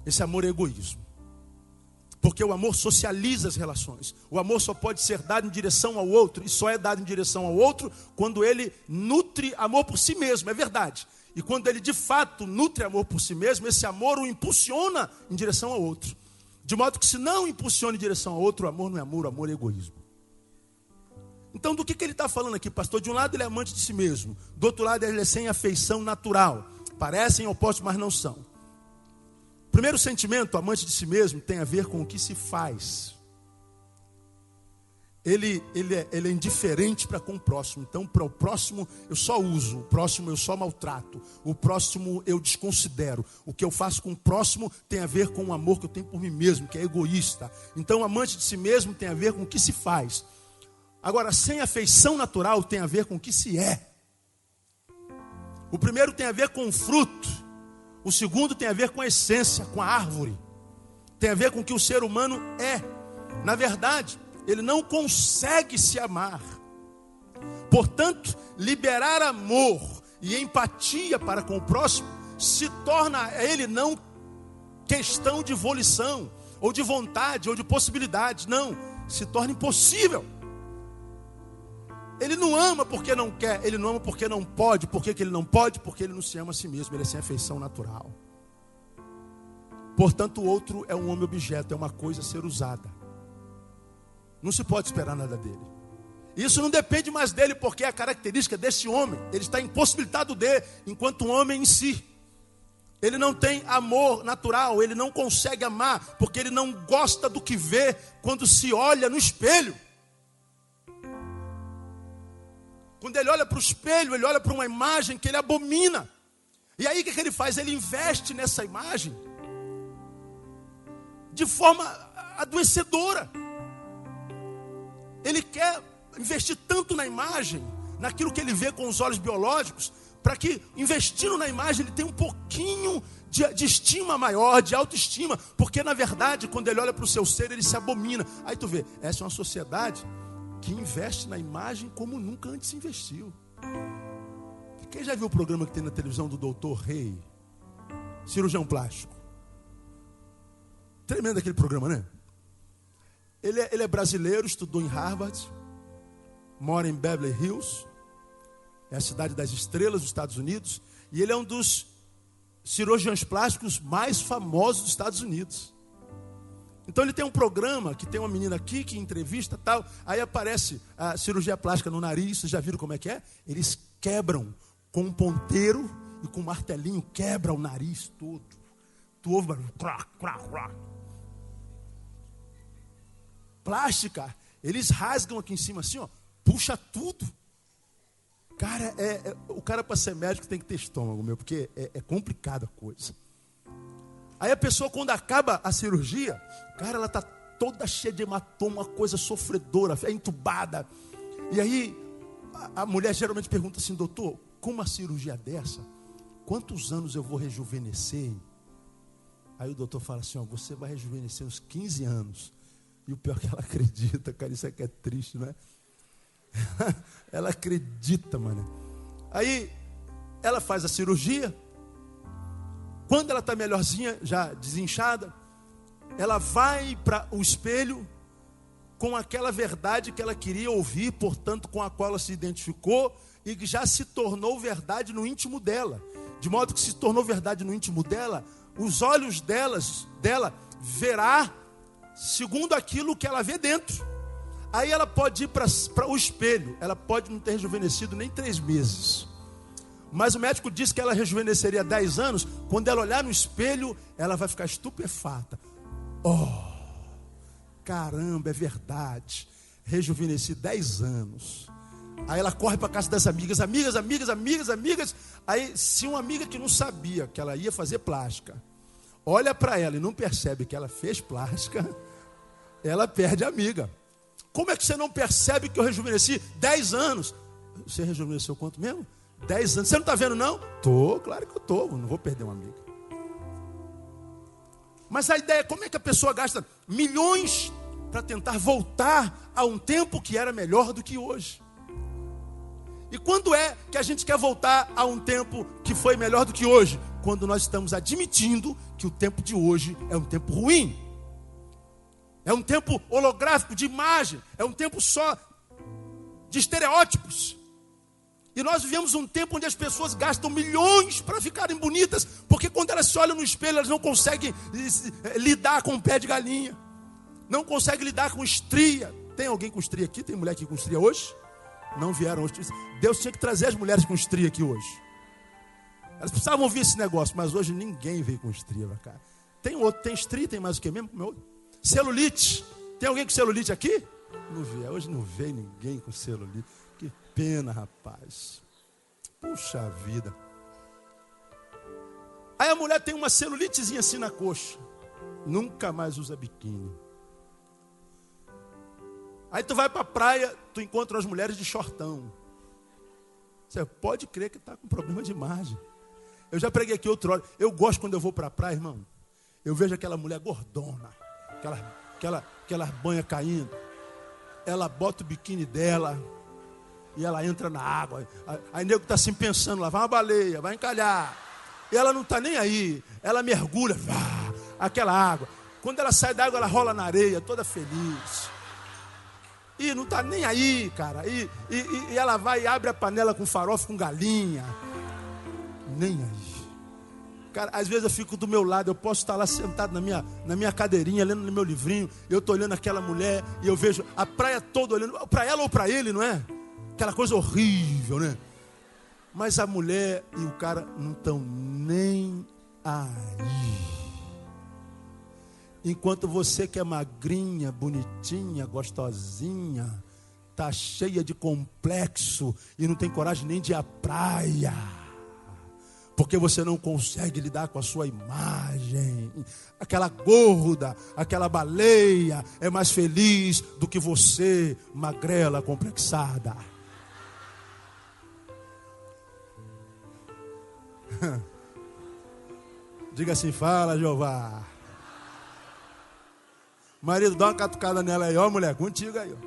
Esse amor é egoísmo. Porque o amor socializa as relações. O amor só pode ser dado em direção ao outro. E só é dado em direção ao outro quando ele nutre amor por si mesmo. É verdade. E quando ele de fato nutre amor por si mesmo, esse amor o impulsiona em direção ao outro. De modo que se não impulsiona em direção ao outro, o amor não é amor, o amor é egoísmo. Então do que ele está falando aqui, pastor? De um lado ele é amante de si mesmo. Do outro lado ele é sem afeição natural. Parecem opostos, mas não são. O primeiro sentimento, amante de si mesmo, tem a ver com o que se faz. ele é indiferente para com o próximo. Então, para o próximo eu só uso, o próximo eu só maltrato, o próximo eu desconsidero. O que eu faço com o próximo tem a ver com o amor que eu tenho por mim mesmo, que é egoísta. Então, amante de si mesmo tem a ver com o que se faz. Agora, sem afeição natural tem a ver com o que se é. O primeiro tem a ver com o fruto, o segundo tem a ver com a essência, com a árvore. Tem a ver com o que o ser humano é. Na verdade, ele não consegue se amar. Portanto, liberar amor e empatia para com o próximo se torna a ele não questão de volição, ou de vontade, ou de possibilidade. Não, se torna impossível. Ele não ama porque não quer, ele não ama porque não pode. Por que ele não pode? Porque ele não se ama a si mesmo, ele é sem afeição natural. Portanto, o outro é um homem objeto, é uma coisa a ser usada. Não se pode esperar nada dele. Isso não depende mais dele, porque é a característica desse homem. Ele está impossibilitado de, enquanto um homem em si. Ele não tem amor natural, ele não consegue amar, porque ele não gosta do que vê quando se olha no espelho. Quando ele olha para o espelho, ele olha para uma imagem que ele abomina. E aí o que ele faz? Ele investe nessa imagem de forma adoecedora. Ele quer investir tanto na imagem, naquilo que ele vê com os olhos biológicos, para que, investindo na imagem, ele tenha um pouquinho de estima maior, de autoestima. Porque, na verdade, quando ele olha para o seu ser, ele se abomina. Aí tu vê, essa é uma sociedade que investe na imagem como nunca antes investiu. Quem já viu o programa que tem na televisão do Dr. Rei? Cirurgião plástico. Tremendo aquele programa, né? Ele é brasileiro, estudou em Harvard, mora em Beverly Hills, é a cidade das estrelas dos Estados Unidos, e ele é um dos cirurgiões plásticos mais famosos dos Estados Unidos. Então ele tem um programa que tem uma menina aqui que entrevista tal, aí aparece a cirurgia plástica no nariz, vocês já viram como é que é? Eles quebram com um ponteiro e com um martelinho, quebra o nariz todo. Tu ouve barulho, crac, crac, crac. Plástica, eles rasgam aqui em cima assim, ó, puxa tudo. Cara, o cara para ser médico tem que ter estômago, meu, porque é complicada a coisa. Aí a pessoa, quando acaba a cirurgia, cara, ela está toda cheia de hematoma, uma coisa sofredora, é entubada. E aí a mulher geralmente pergunta assim: doutor, com uma cirurgia dessa, quantos anos eu vou rejuvenescer? Aí o doutor fala assim: ó, você vai rejuvenescer uns 15 anos. E o pior é que ela acredita, cara, isso aqui é triste, não é? Ela acredita, mano. Aí ela faz a cirurgia. Quando ela está melhorzinha, já desinchada, ela vai para o espelho com aquela verdade que ela queria ouvir, portanto, com a qual ela se identificou e que já se tornou verdade no íntimo dela. De modo que se tornou verdade no íntimo dela, os olhos dela verá segundo aquilo que ela vê dentro. Aí ela pode ir para o espelho, ela pode não ter rejuvenescido nem 3 meses. Mas o médico disse que ela rejuvenesceria 10 anos. Quando ela olhar no espelho, ela vai ficar estupefata. Oh, caramba, é verdade. Rejuvenesci 10 anos. Aí ela corre para a casa das amigas. Aí, se uma amiga que não sabia que ela ia fazer plástica, olha para ela e não percebe que ela fez plástica, ela perde a amiga. Como é que você não percebe que eu rejuvenesci 10 anos? Você rejuvenesceu quanto mesmo? 10 anos. Você não está vendo, não? Tô, claro que eu tô. Não vou perder uma amiga. Mas a ideia é como é que a pessoa gasta milhões para tentar voltar a um tempo que era melhor do que hoje. E quando é que a gente quer voltar a um tempo que foi melhor do que hoje? Quando nós estamos admitindo que o tempo de hoje é um tempo ruim. É um tempo holográfico, de imagem. É um tempo só de estereótipos. E nós vivemos um tempo onde as pessoas gastam milhões para ficarem bonitas, porque quando elas se olham no espelho, elas não conseguem lidar com o pé de galinha, não conseguem lidar com estria. Tem alguém com estria aqui? Tem mulher aqui com estria hoje? Não vieram hoje. Deus tinha que trazer as mulheres com estria aqui hoje. Elas precisavam ouvir esse negócio, mas hoje ninguém veio com estria, cara. Tem outro, tem estria, tem mais o que mesmo? Celulite. Tem alguém com celulite aqui? Não vi. Hoje não veio ninguém com celulite. Que pena, rapaz. Puxa vida. Aí a mulher tem uma celulitezinha assim na coxa. Nunca mais usa biquíni. Aí tu vai pra praia, tu encontra as mulheres de shortão. Você pode crer que está com problema de imagem. Eu já preguei aqui outro hora. Eu gosto quando eu vou para a praia, irmão. Eu vejo aquela mulher gordona. Aquela banha caindo. Ela bota o biquíni dela. E ela entra na água. Aí o nego está assim pensando lá. Vai uma baleia, vai encalhar. E ela não está nem aí. Ela mergulha. Aquela água. Quando ela sai da água, ela rola na areia, toda feliz. E não está nem aí, cara. E ela vai e abre a panela com farofa, com galinha. Nem aí. Cara, às vezes eu fico do meu lado. Eu posso estar lá sentado na minha cadeirinha, lendo no meu livrinho. Eu estou olhando aquela mulher e eu vejo a praia toda olhando. Para ela ou para ele, não é? Aquela coisa horrível, né? Mas a mulher e o cara não estão nem aí. Enquanto você que é magrinha, bonitinha, gostosinha, tá cheia de complexo e não tem coragem nem de ir à praia, porque você não consegue lidar com a sua imagem. Aquela gorda, aquela baleia é mais feliz do que você, magrela, complexada. Diga assim, fala, Jeová. Marido, dá uma catucada nela aí, ó, mulher, contigo aí, ó.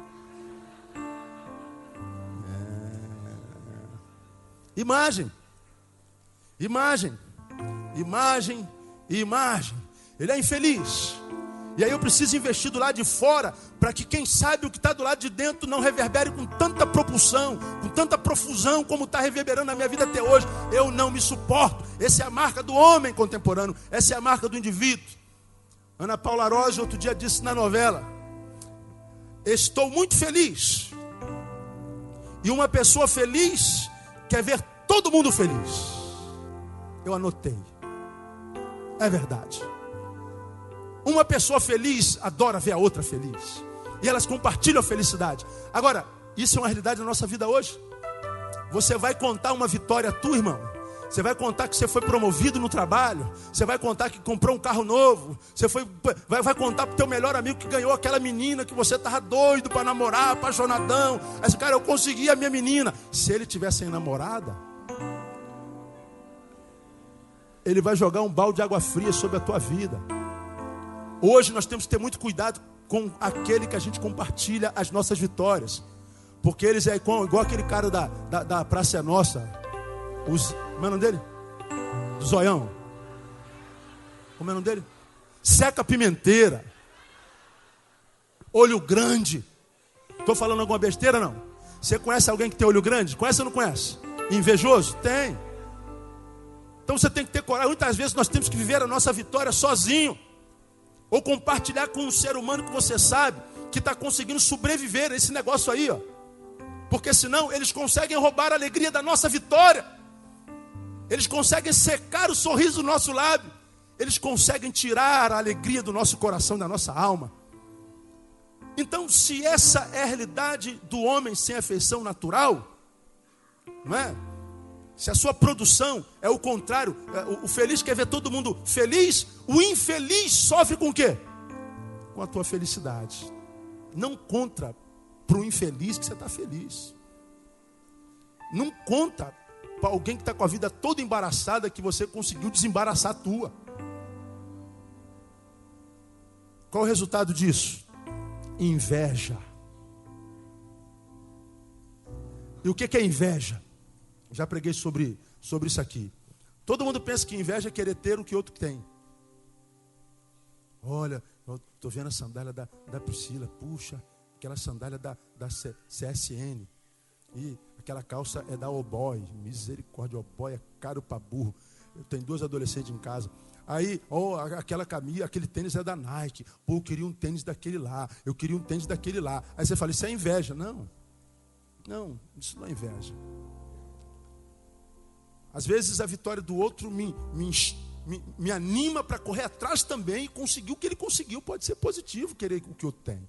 Imagem. Ele é infeliz. E aí eu preciso investir do lado de fora, para que quem sabe o que está do lado de dentro não reverbere com tanta propulsão, com tanta profusão, como está reverberando na minha vida até hoje. Eu não me suporto. Essa é a marca do homem contemporâneo. Essa é a marca do indivíduo. Ana Paula Arósio outro dia disse na novela: estou muito feliz. E uma pessoa feliz quer ver todo mundo feliz. Eu anotei. É verdade. Uma pessoa feliz adora ver a outra feliz. E elas compartilham a felicidade. Agora, isso é uma realidade da nossa vida hoje. Você vai contar uma vitória tua, irmão. Você vai contar que você foi promovido no trabalho. Você vai contar que comprou um carro novo. Você vai contar para o teu melhor amigo que ganhou aquela menina que você estava doido para namorar, apaixonadão. Aí esse cara, eu consegui a minha menina. Se ele tivesse sem namorada, ele vai jogar um balde de água fria sobre a tua vida. Hoje nós temos que ter muito cuidado com aquele que a gente compartilha as nossas vitórias. Porque eles é igual aquele cara da Praça é Nossa. Como é o nome dele? Do zoião. Como é o nome dele? Seca pimenteira. Olho grande. Estou falando alguma besteira, não? Você conhece alguém que tem olho grande? Conhece ou não conhece? Invejoso? Tem. Então você tem que ter coragem. Muitas vezes nós temos que viver a nossa vitória sozinho. Ou compartilhar com um ser humano que você sabe que está conseguindo sobreviver a esse negócio aí, ó. Porque senão eles conseguem roubar a alegria da nossa vitória. Eles conseguem secar o sorriso do nosso lábio. Eles conseguem tirar a alegria do nosso coração, da nossa alma. Então, se essa é a realidade do homem sem afeição natural, não é? Se a sua produção é o contrário, o feliz quer ver todo mundo feliz, o infeliz sofre com o quê? Com a tua felicidade. Não conta para o infeliz que você está feliz. Não conta para alguém que está com a vida toda embaraçada que você conseguiu desembaraçar a tua. Qual o resultado disso? Inveja. E o que é inveja? Já preguei sobre isso aqui. Todo mundo pensa que inveja é querer ter o que outro tem. Olha, eu estou vendo a sandália da Priscila. Puxa, aquela sandália da CSN. E aquela calça é da Oboy. Misericórdia, Oboy é caro para burro. Eu tenho 2 adolescentes em casa. Aí, aquela camisa, aquele tênis é da Nike. Pô, eu queria um tênis daquele lá. Eu queria um tênis daquele lá. Aí você fala, isso é inveja. Não, isso não é inveja. Às vezes a vitória do outro me anima para correr atrás também e conseguir o que ele conseguiu. Pode ser positivo querer o que eu tenho.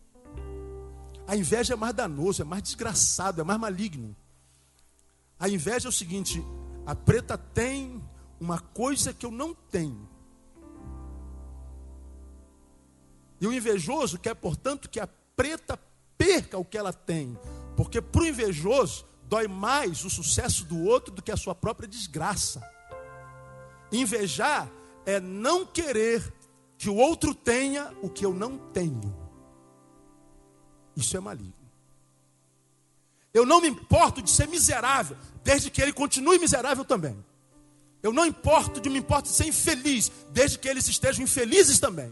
A inveja é mais danoso, é mais desgraçado, é mais maligno. A inveja é o seguinte: a preta tem uma coisa que eu não tenho. E o invejoso quer, portanto, que a preta perca o que ela tem. Porque para o invejoso dói mais o sucesso do outro do que a sua própria desgraça. Invejar é não querer que o outro tenha o que eu não tenho. Isso é maligno. Eu não me importo de ser miserável, desde que ele continue miserável também. Eu não me importo de ser infeliz, desde que eles estejam infelizes também.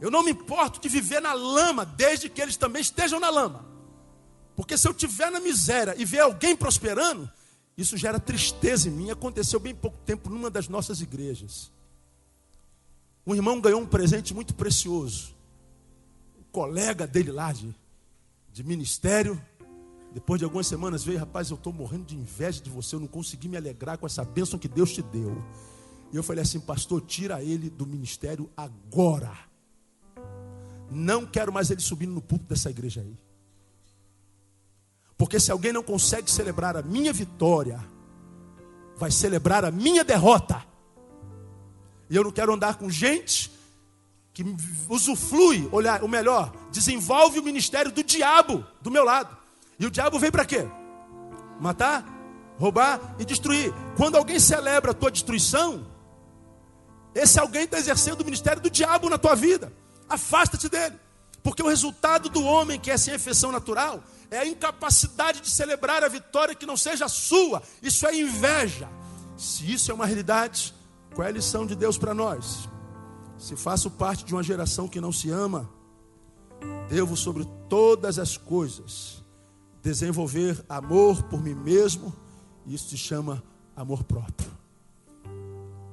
Eu não me importo de viver na lama, desde que eles também estejam na lama. Porque se eu estiver na miséria e ver alguém prosperando, isso gera tristeza em mim. Aconteceu bem pouco tempo numa das nossas igrejas. Um irmão ganhou um presente muito precioso. O colega dele lá de ministério, depois de algumas semanas, veio: rapaz, eu estou morrendo de inveja de você, eu não consegui me alegrar com essa bênção que Deus te deu. E eu falei assim: pastor, tira ele do ministério agora. Não quero mais ele subindo no púlpito dessa igreja aí. Porque se alguém não consegue celebrar a minha vitória, vai celebrar a minha derrota. E eu não quero andar com gente que usufrui, ou melhor, desenvolve o ministério do diabo do meu lado. E o diabo vem para quê? Matar, roubar e destruir. Quando alguém celebra a tua destruição, esse alguém está exercendo o ministério do diabo na tua vida. Afasta-te dele. Porque o resultado do homem que é sem afeição natural é a incapacidade de celebrar a vitória que não seja sua. Isso é inveja. Se isso é uma realidade, qual é a lição de Deus para nós? Se faço parte de uma geração que não se ama, devo sobre todas as coisas desenvolver amor por mim mesmo. E isso se chama amor próprio.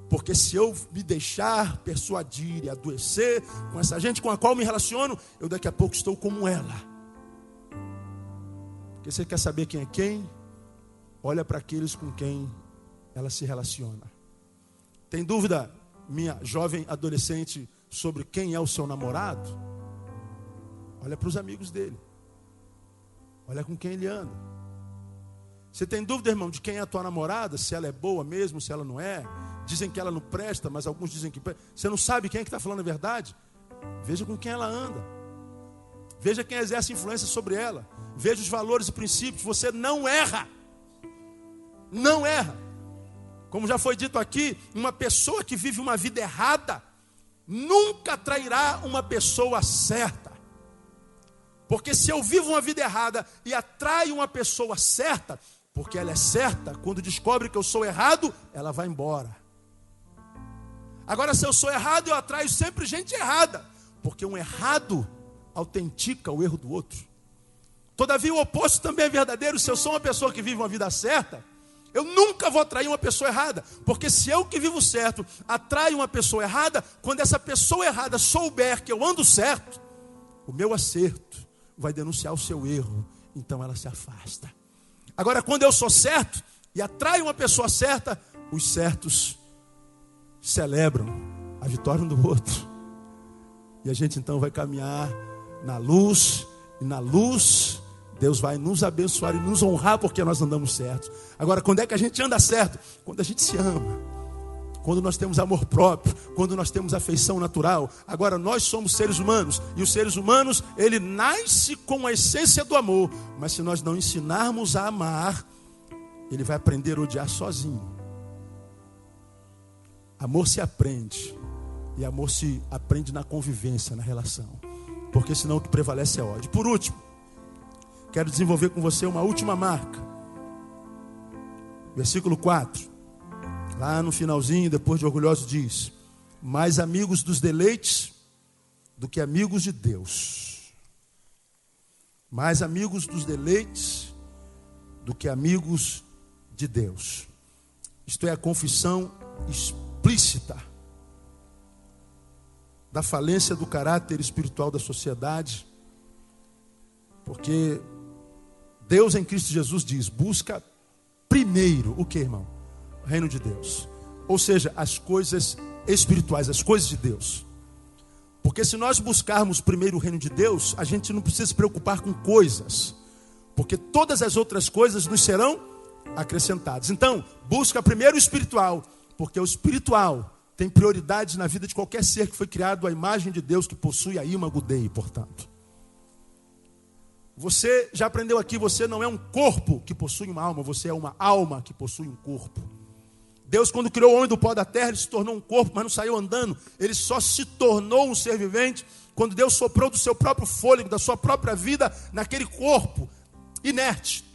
Porque se eu me deixar persuadir e adoecer com essa gente com a qual me relaciono, eu daqui a pouco estou como ela. Porque você quer saber quem é quem? Olha para aqueles com quem ela se relaciona. Tem dúvida, minha jovem adolescente, sobre quem é o seu namorado? Olha para os amigos dele. Olha com quem ele anda. Você tem dúvida, irmão, de quem é a tua namorada? Se ela é boa mesmo, se ela não é? Dizem que ela não presta, mas alguns dizem que presta. Você não sabe quem é que está falando a verdade? Veja com quem ela anda. Veja quem exerce influência sobre ela. Veja os valores e princípios. Você não erra. Não erra. Como já foi dito aqui, uma pessoa que vive uma vida errada nunca trairá uma pessoa certa. Porque se eu vivo uma vida errada e atraio uma pessoa certa, porque ela é certa, quando descobre que eu sou errado, ela vai embora. Agora, se eu sou errado, eu atraio sempre gente errada, porque um errado autentica o erro do outro. Todavia, o oposto também é verdadeiro. Se eu sou uma pessoa que vive uma vida certa, eu nunca vou atrair uma pessoa errada, porque se eu que vivo certo atraio uma pessoa errada, quando essa pessoa errada souber que eu ando certo, o meu acerto vai denunciar o seu erro, então ela se afasta. Agora, quando eu sou certo e atraio uma pessoa certa, os certos celebram a vitória um do outro. E a gente então vai caminhar na luz, e na luz Deus vai nos abençoar e nos honrar porque nós andamos certos. Agora, quando é que a gente anda certo? Quando a gente se ama. Quando nós temos amor próprio, quando nós temos afeição natural. Agora, nós somos seres humanos, e os seres humanos, ele nasce com a essência do amor, mas se nós não ensinarmos a amar, ele vai aprender a odiar sozinho. Amor se aprende, e amor se aprende na convivência, na relação, porque senão o que prevalece é ódio. Por último, quero desenvolver com você uma última marca. Versículo 4. Lá no finalzinho, depois de orgulhoso, diz: mais amigos dos deleites do que amigos de Deus. Mais amigos dos deleites do que amigos de Deus. Isto é a confissão explícita da falência do caráter espiritual da sociedade. Porque Deus em Cristo Jesus diz: busca primeiro o que, irmão? Reino de Deus, ou seja, as coisas espirituais, as coisas de Deus. Porque se nós buscarmos primeiro o reino de Deus, a gente não precisa se preocupar com coisas. Porque todas as outras coisas nos serão acrescentadas. Então, busca primeiro o espiritual. Porque o espiritual tem prioridade na vida de qualquer ser que foi criado à imagem de Deus, que possui a imago Dei, portanto. Você já aprendeu aqui, você não é um corpo que possui uma alma, você é uma alma que possui um corpo. Deus, quando criou o homem do pó da terra, ele se tornou um corpo, mas não saiu andando. Ele só se tornou um ser vivente quando Deus soprou do seu próprio fôlego, da sua própria vida, naquele corpo inerte.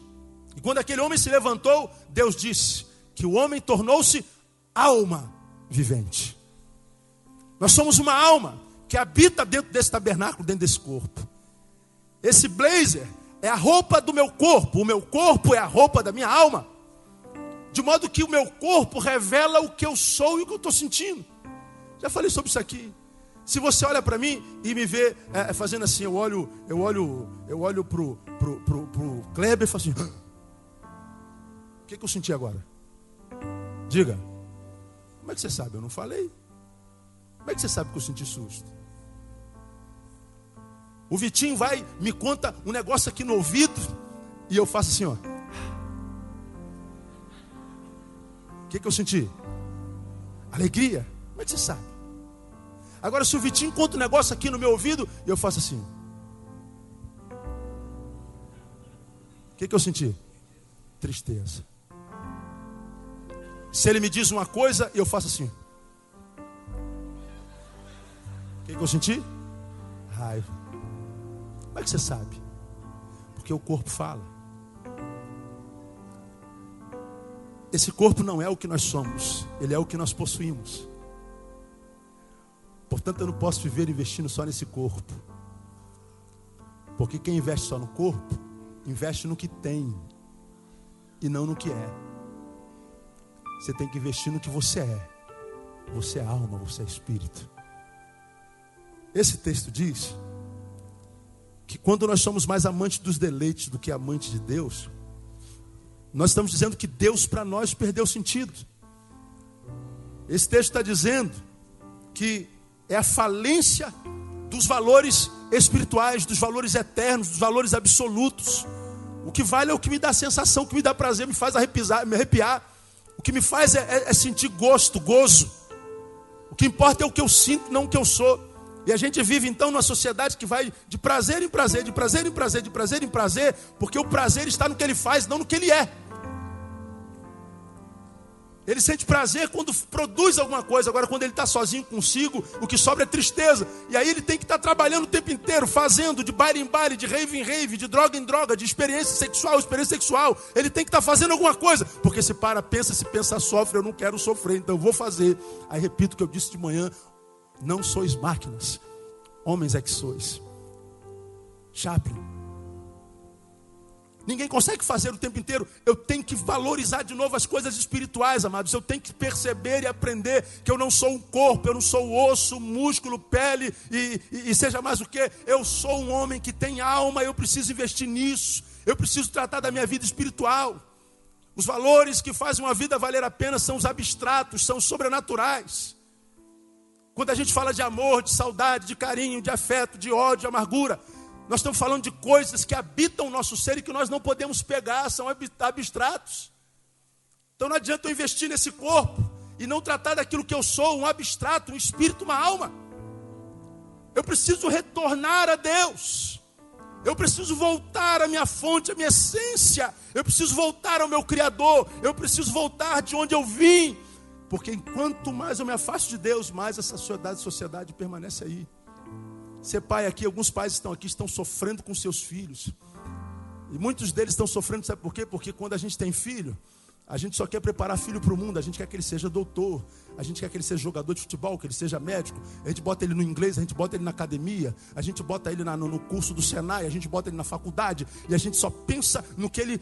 E quando aquele homem se levantou, Deus disse que o homem tornou-se alma vivente. Nós somos uma alma que habita dentro desse tabernáculo, dentro desse corpo. Esse blazer é a roupa do meu corpo, o meu corpo é a roupa da minha alma. De modo que o meu corpo revela o que eu sou e o que eu estou sentindo. Já falei sobre isso aqui. Se você olha para mim e me vê fazendo assim, eu olho pro Kleber e falo assim, o que eu senti agora? Diga. Como é que você sabe? Eu não falei. Como é que você sabe que eu senti susto? O Vitinho vai, me conta um negócio aqui no ouvido e eu faço assim, ó. O que eu senti? Alegria. Como é que você sabe? Agora, se o Vitinho conta um negócio aqui no meu ouvido, eu faço assim. O que eu senti? Tristeza. Se ele me diz uma coisa, eu faço assim. O que eu senti? Raiva. Como é que você sabe? Porque o corpo fala. Esse corpo não é o que nós somos, ele é o que nós possuímos. Portanto, eu não posso viver investindo só nesse corpo. Porque quem investe só no corpo, investe no que tem e não no que é. Você tem que investir no que você é. Você é alma, você é espírito. Esse texto diz que quando nós somos mais amantes dos deleites do que amantes de Deus, nós estamos dizendo que Deus para nós perdeu sentido. Esse texto está dizendo que é a falência dos valores espirituais, dos valores eternos, dos valores absolutos. O que vale é o que me dá sensação, o que me dá prazer, me faz me arrepiar. O que me faz é sentir gosto, gozo. O que importa é o que eu sinto, não o que eu sou. E a gente vive então numa sociedade que vai de prazer em prazer, de prazer em prazer, de prazer em prazer, porque o prazer está no que ele faz, não no que ele é. Ele sente prazer quando produz alguma coisa. Agora, quando ele está sozinho consigo, o que sobra é tristeza. E aí ele tem que estar trabalhando o tempo inteiro, fazendo de baile em baile, de rave em rave, de droga em droga, de experiência sexual. Ele tem que estar fazendo alguma coisa. Porque se pensa, sofre, eu não quero sofrer, então eu vou fazer. Aí repito o que eu disse de manhã, não sois máquinas, homens é que sois. Chaplin. Ninguém consegue fazer o tempo inteiro. Eu tenho que valorizar de novo as coisas espirituais, amados. Eu tenho que perceber e aprender que eu não sou um corpo, eu não sou osso, músculo, pele e seja mais o que. Eu sou um homem que tem alma, eu preciso investir nisso. Eu preciso tratar da minha vida espiritual. Os valores que fazem uma vida valer a pena são os abstratos, são os sobrenaturais. Quando a gente fala de amor, de saudade, de carinho, de afeto, de ódio, de amargura, nós estamos falando de coisas que habitam o nosso ser e que nós não podemos pegar, são abstratos. Então não adianta eu investir nesse corpo e não tratar daquilo que eu sou, um abstrato, um espírito, uma alma. Eu preciso retornar a Deus. Eu preciso voltar à minha fonte, à minha essência. Eu preciso voltar ao meu Criador. Eu preciso voltar de onde eu vim. Porque enquanto mais eu me afasto de Deus, mais essa sociedade permanece aí. Ser pai aqui, alguns pais estão aqui, estão sofrendo com seus filhos. E muitos deles estão sofrendo, sabe por quê? Porque quando a gente tem filho, a gente só quer preparar filho para o mundo. A gente quer que ele seja doutor, a gente quer que ele seja jogador de futebol, que ele seja médico. A gente bota ele no inglês, a gente bota ele na academia, a gente bota ele no curso do Senai, a gente bota ele na faculdade. E a gente só pensa no que ele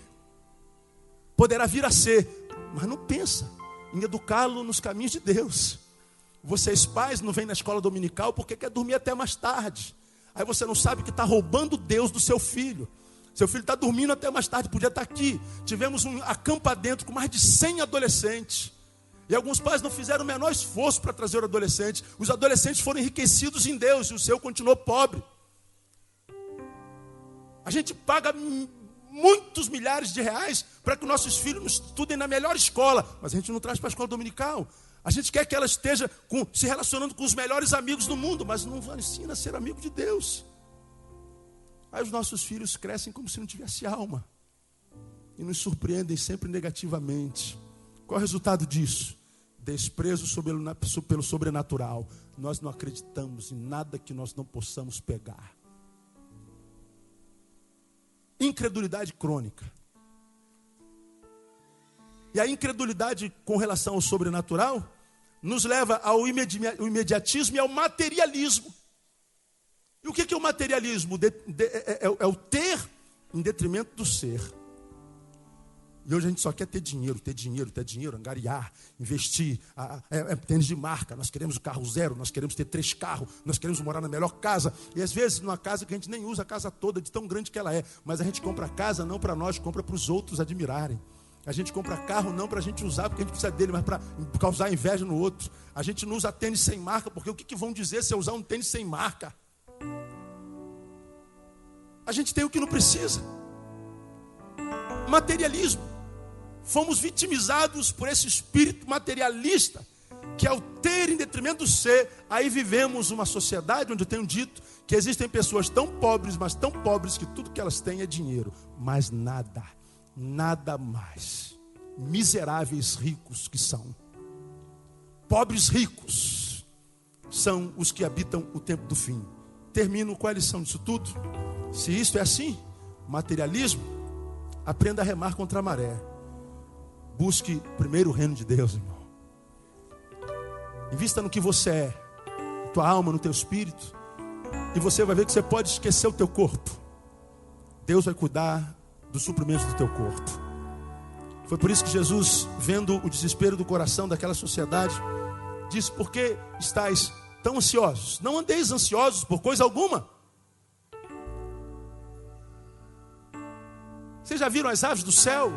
poderá vir a ser, mas não pensa em educá-lo nos caminhos de Deus. Vocês pais não vêm na escola dominical porque quer dormir até mais tarde. Aí você não sabe que está roubando Deus do seu filho. Seu filho está dormindo até mais tarde, podia estar aqui. Tivemos um acampa dentro com mais de 100 adolescentes. E alguns pais não fizeram o menor esforço para trazer o adolescente. Os adolescentes foram enriquecidos em Deus e o seu continuou pobre. A gente paga muitos milhares de reais para que nossos filhos estudem na melhor escola, mas a gente não traz para a escola dominical. A gente quer que ela esteja se relacionando com os melhores amigos do mundo, mas não ensina a ser amigo de Deus. Aí os nossos filhos crescem como se não tivesse alma e nos surpreendem sempre negativamente. Qual é o resultado disso? Desprezo pelo sobrenatural. Nós não acreditamos em nada que nós não possamos pegar. Incredulidade crônica. E a incredulidade com relação ao sobrenatural nos leva ao imediatismo e ao materialismo. E o que é o materialismo? É o ter em detrimento do ser. E hoje a gente só quer ter dinheiro, angariar, investir, tênis de marca. Nós queremos o carro zero, nós queremos ter 3 carros, nós queremos morar na melhor casa. E às vezes numa casa que a gente nem usa a casa toda, de tão grande que ela é. Mas a gente compra a casa não para nós, compra para os outros admirarem. A gente compra carro não para a gente usar porque a gente precisa dele, mas para causar inveja no outro. A gente não usa tênis sem marca, porque o que vão dizer se eu usar um tênis sem marca? A gente tem o que não precisa. Materialismo. Fomos vitimizados por esse espírito materialista, que ao ter em detrimento do ser, aí vivemos uma sociedade onde eu tenho dito que existem pessoas tão pobres, mas tão pobres que tudo que elas têm é dinheiro, mas nada mais. Miseráveis ricos que são. Pobres ricos são os que habitam o tempo do fim. Termino com a lição disso tudo. Se isto é assim, materialismo, aprenda a remar contra a maré. Busque primeiro o reino de Deus, irmão. Invista no que você é, tua alma, no teu espírito, e você vai ver que você pode esquecer o teu corpo. Deus vai cuidar dos suprimentos do teu corpo. Foi por isso que Jesus, vendo o desespero do coração daquela sociedade, disse: por que estáis tão ansiosos? Não andeis ansiosos por coisa alguma. Vocês já viram as aves do céu?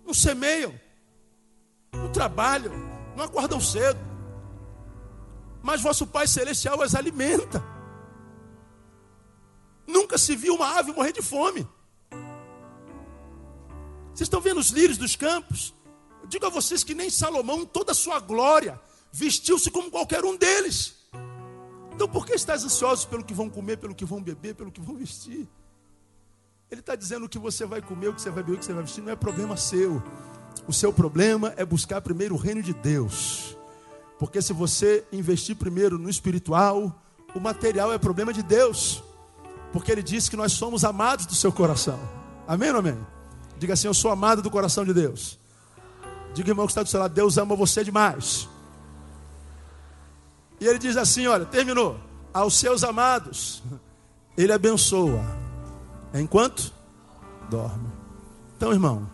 Não semeiam, não trabalham, não acordam cedo, mas vosso Pai Celestial as alimenta. Nunca se viu uma ave morrer de fome. Vocês estão vendo os lírios dos campos? Eu digo a vocês que nem Salomão, em toda a sua glória, vestiu-se como qualquer um deles. Então por que estás ansiosos pelo que vão comer, pelo que vão beber, pelo que vão vestir? Ele está dizendo o que você vai comer, o que você vai beber, o que você vai vestir, não é problema seu. O seu problema é buscar primeiro o reino de Deus. Porque se você investir primeiro no espiritual, o material é problema de Deus. Porque Ele disse que nós somos amados do seu coração. Amém ou não amém? Diga assim: eu sou amado do coração de Deus. Diga, irmão que está do seu lado: Deus ama você demais. E Ele diz assim, olha, terminou. Aos seus amados, Ele abençoa enquanto dorme. Então, irmão,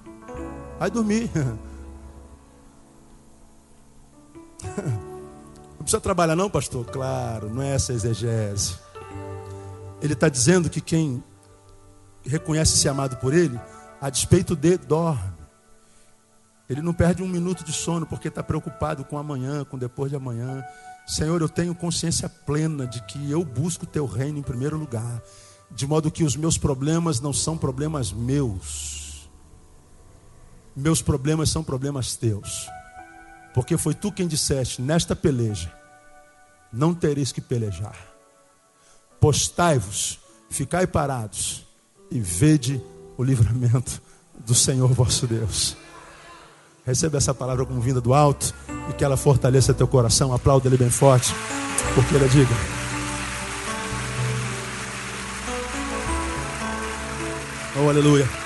vai dormir. Não precisa trabalhar não, pastor? Claro, não é essa a exegese. Ele está dizendo que quem reconhece ser amado por Ele, a despeito de, dorme. Ele não perde um minuto de sono porque está preocupado com amanhã, com depois de amanhã. Senhor, eu tenho consciência plena de que eu busco o Teu reino em primeiro lugar. De modo que os meus problemas não são problemas meus. Meus problemas são problemas Teus. Porque foi Tu quem disseste: nesta peleja não tereis que pelejar. Postai-vos, ficai parados e vede o livramento do Senhor vosso Deus. Receba essa palavra como vinda do alto e que ela fortaleça teu coração. Aplauda Ele bem forte, porque Ele diga: oh, aleluia.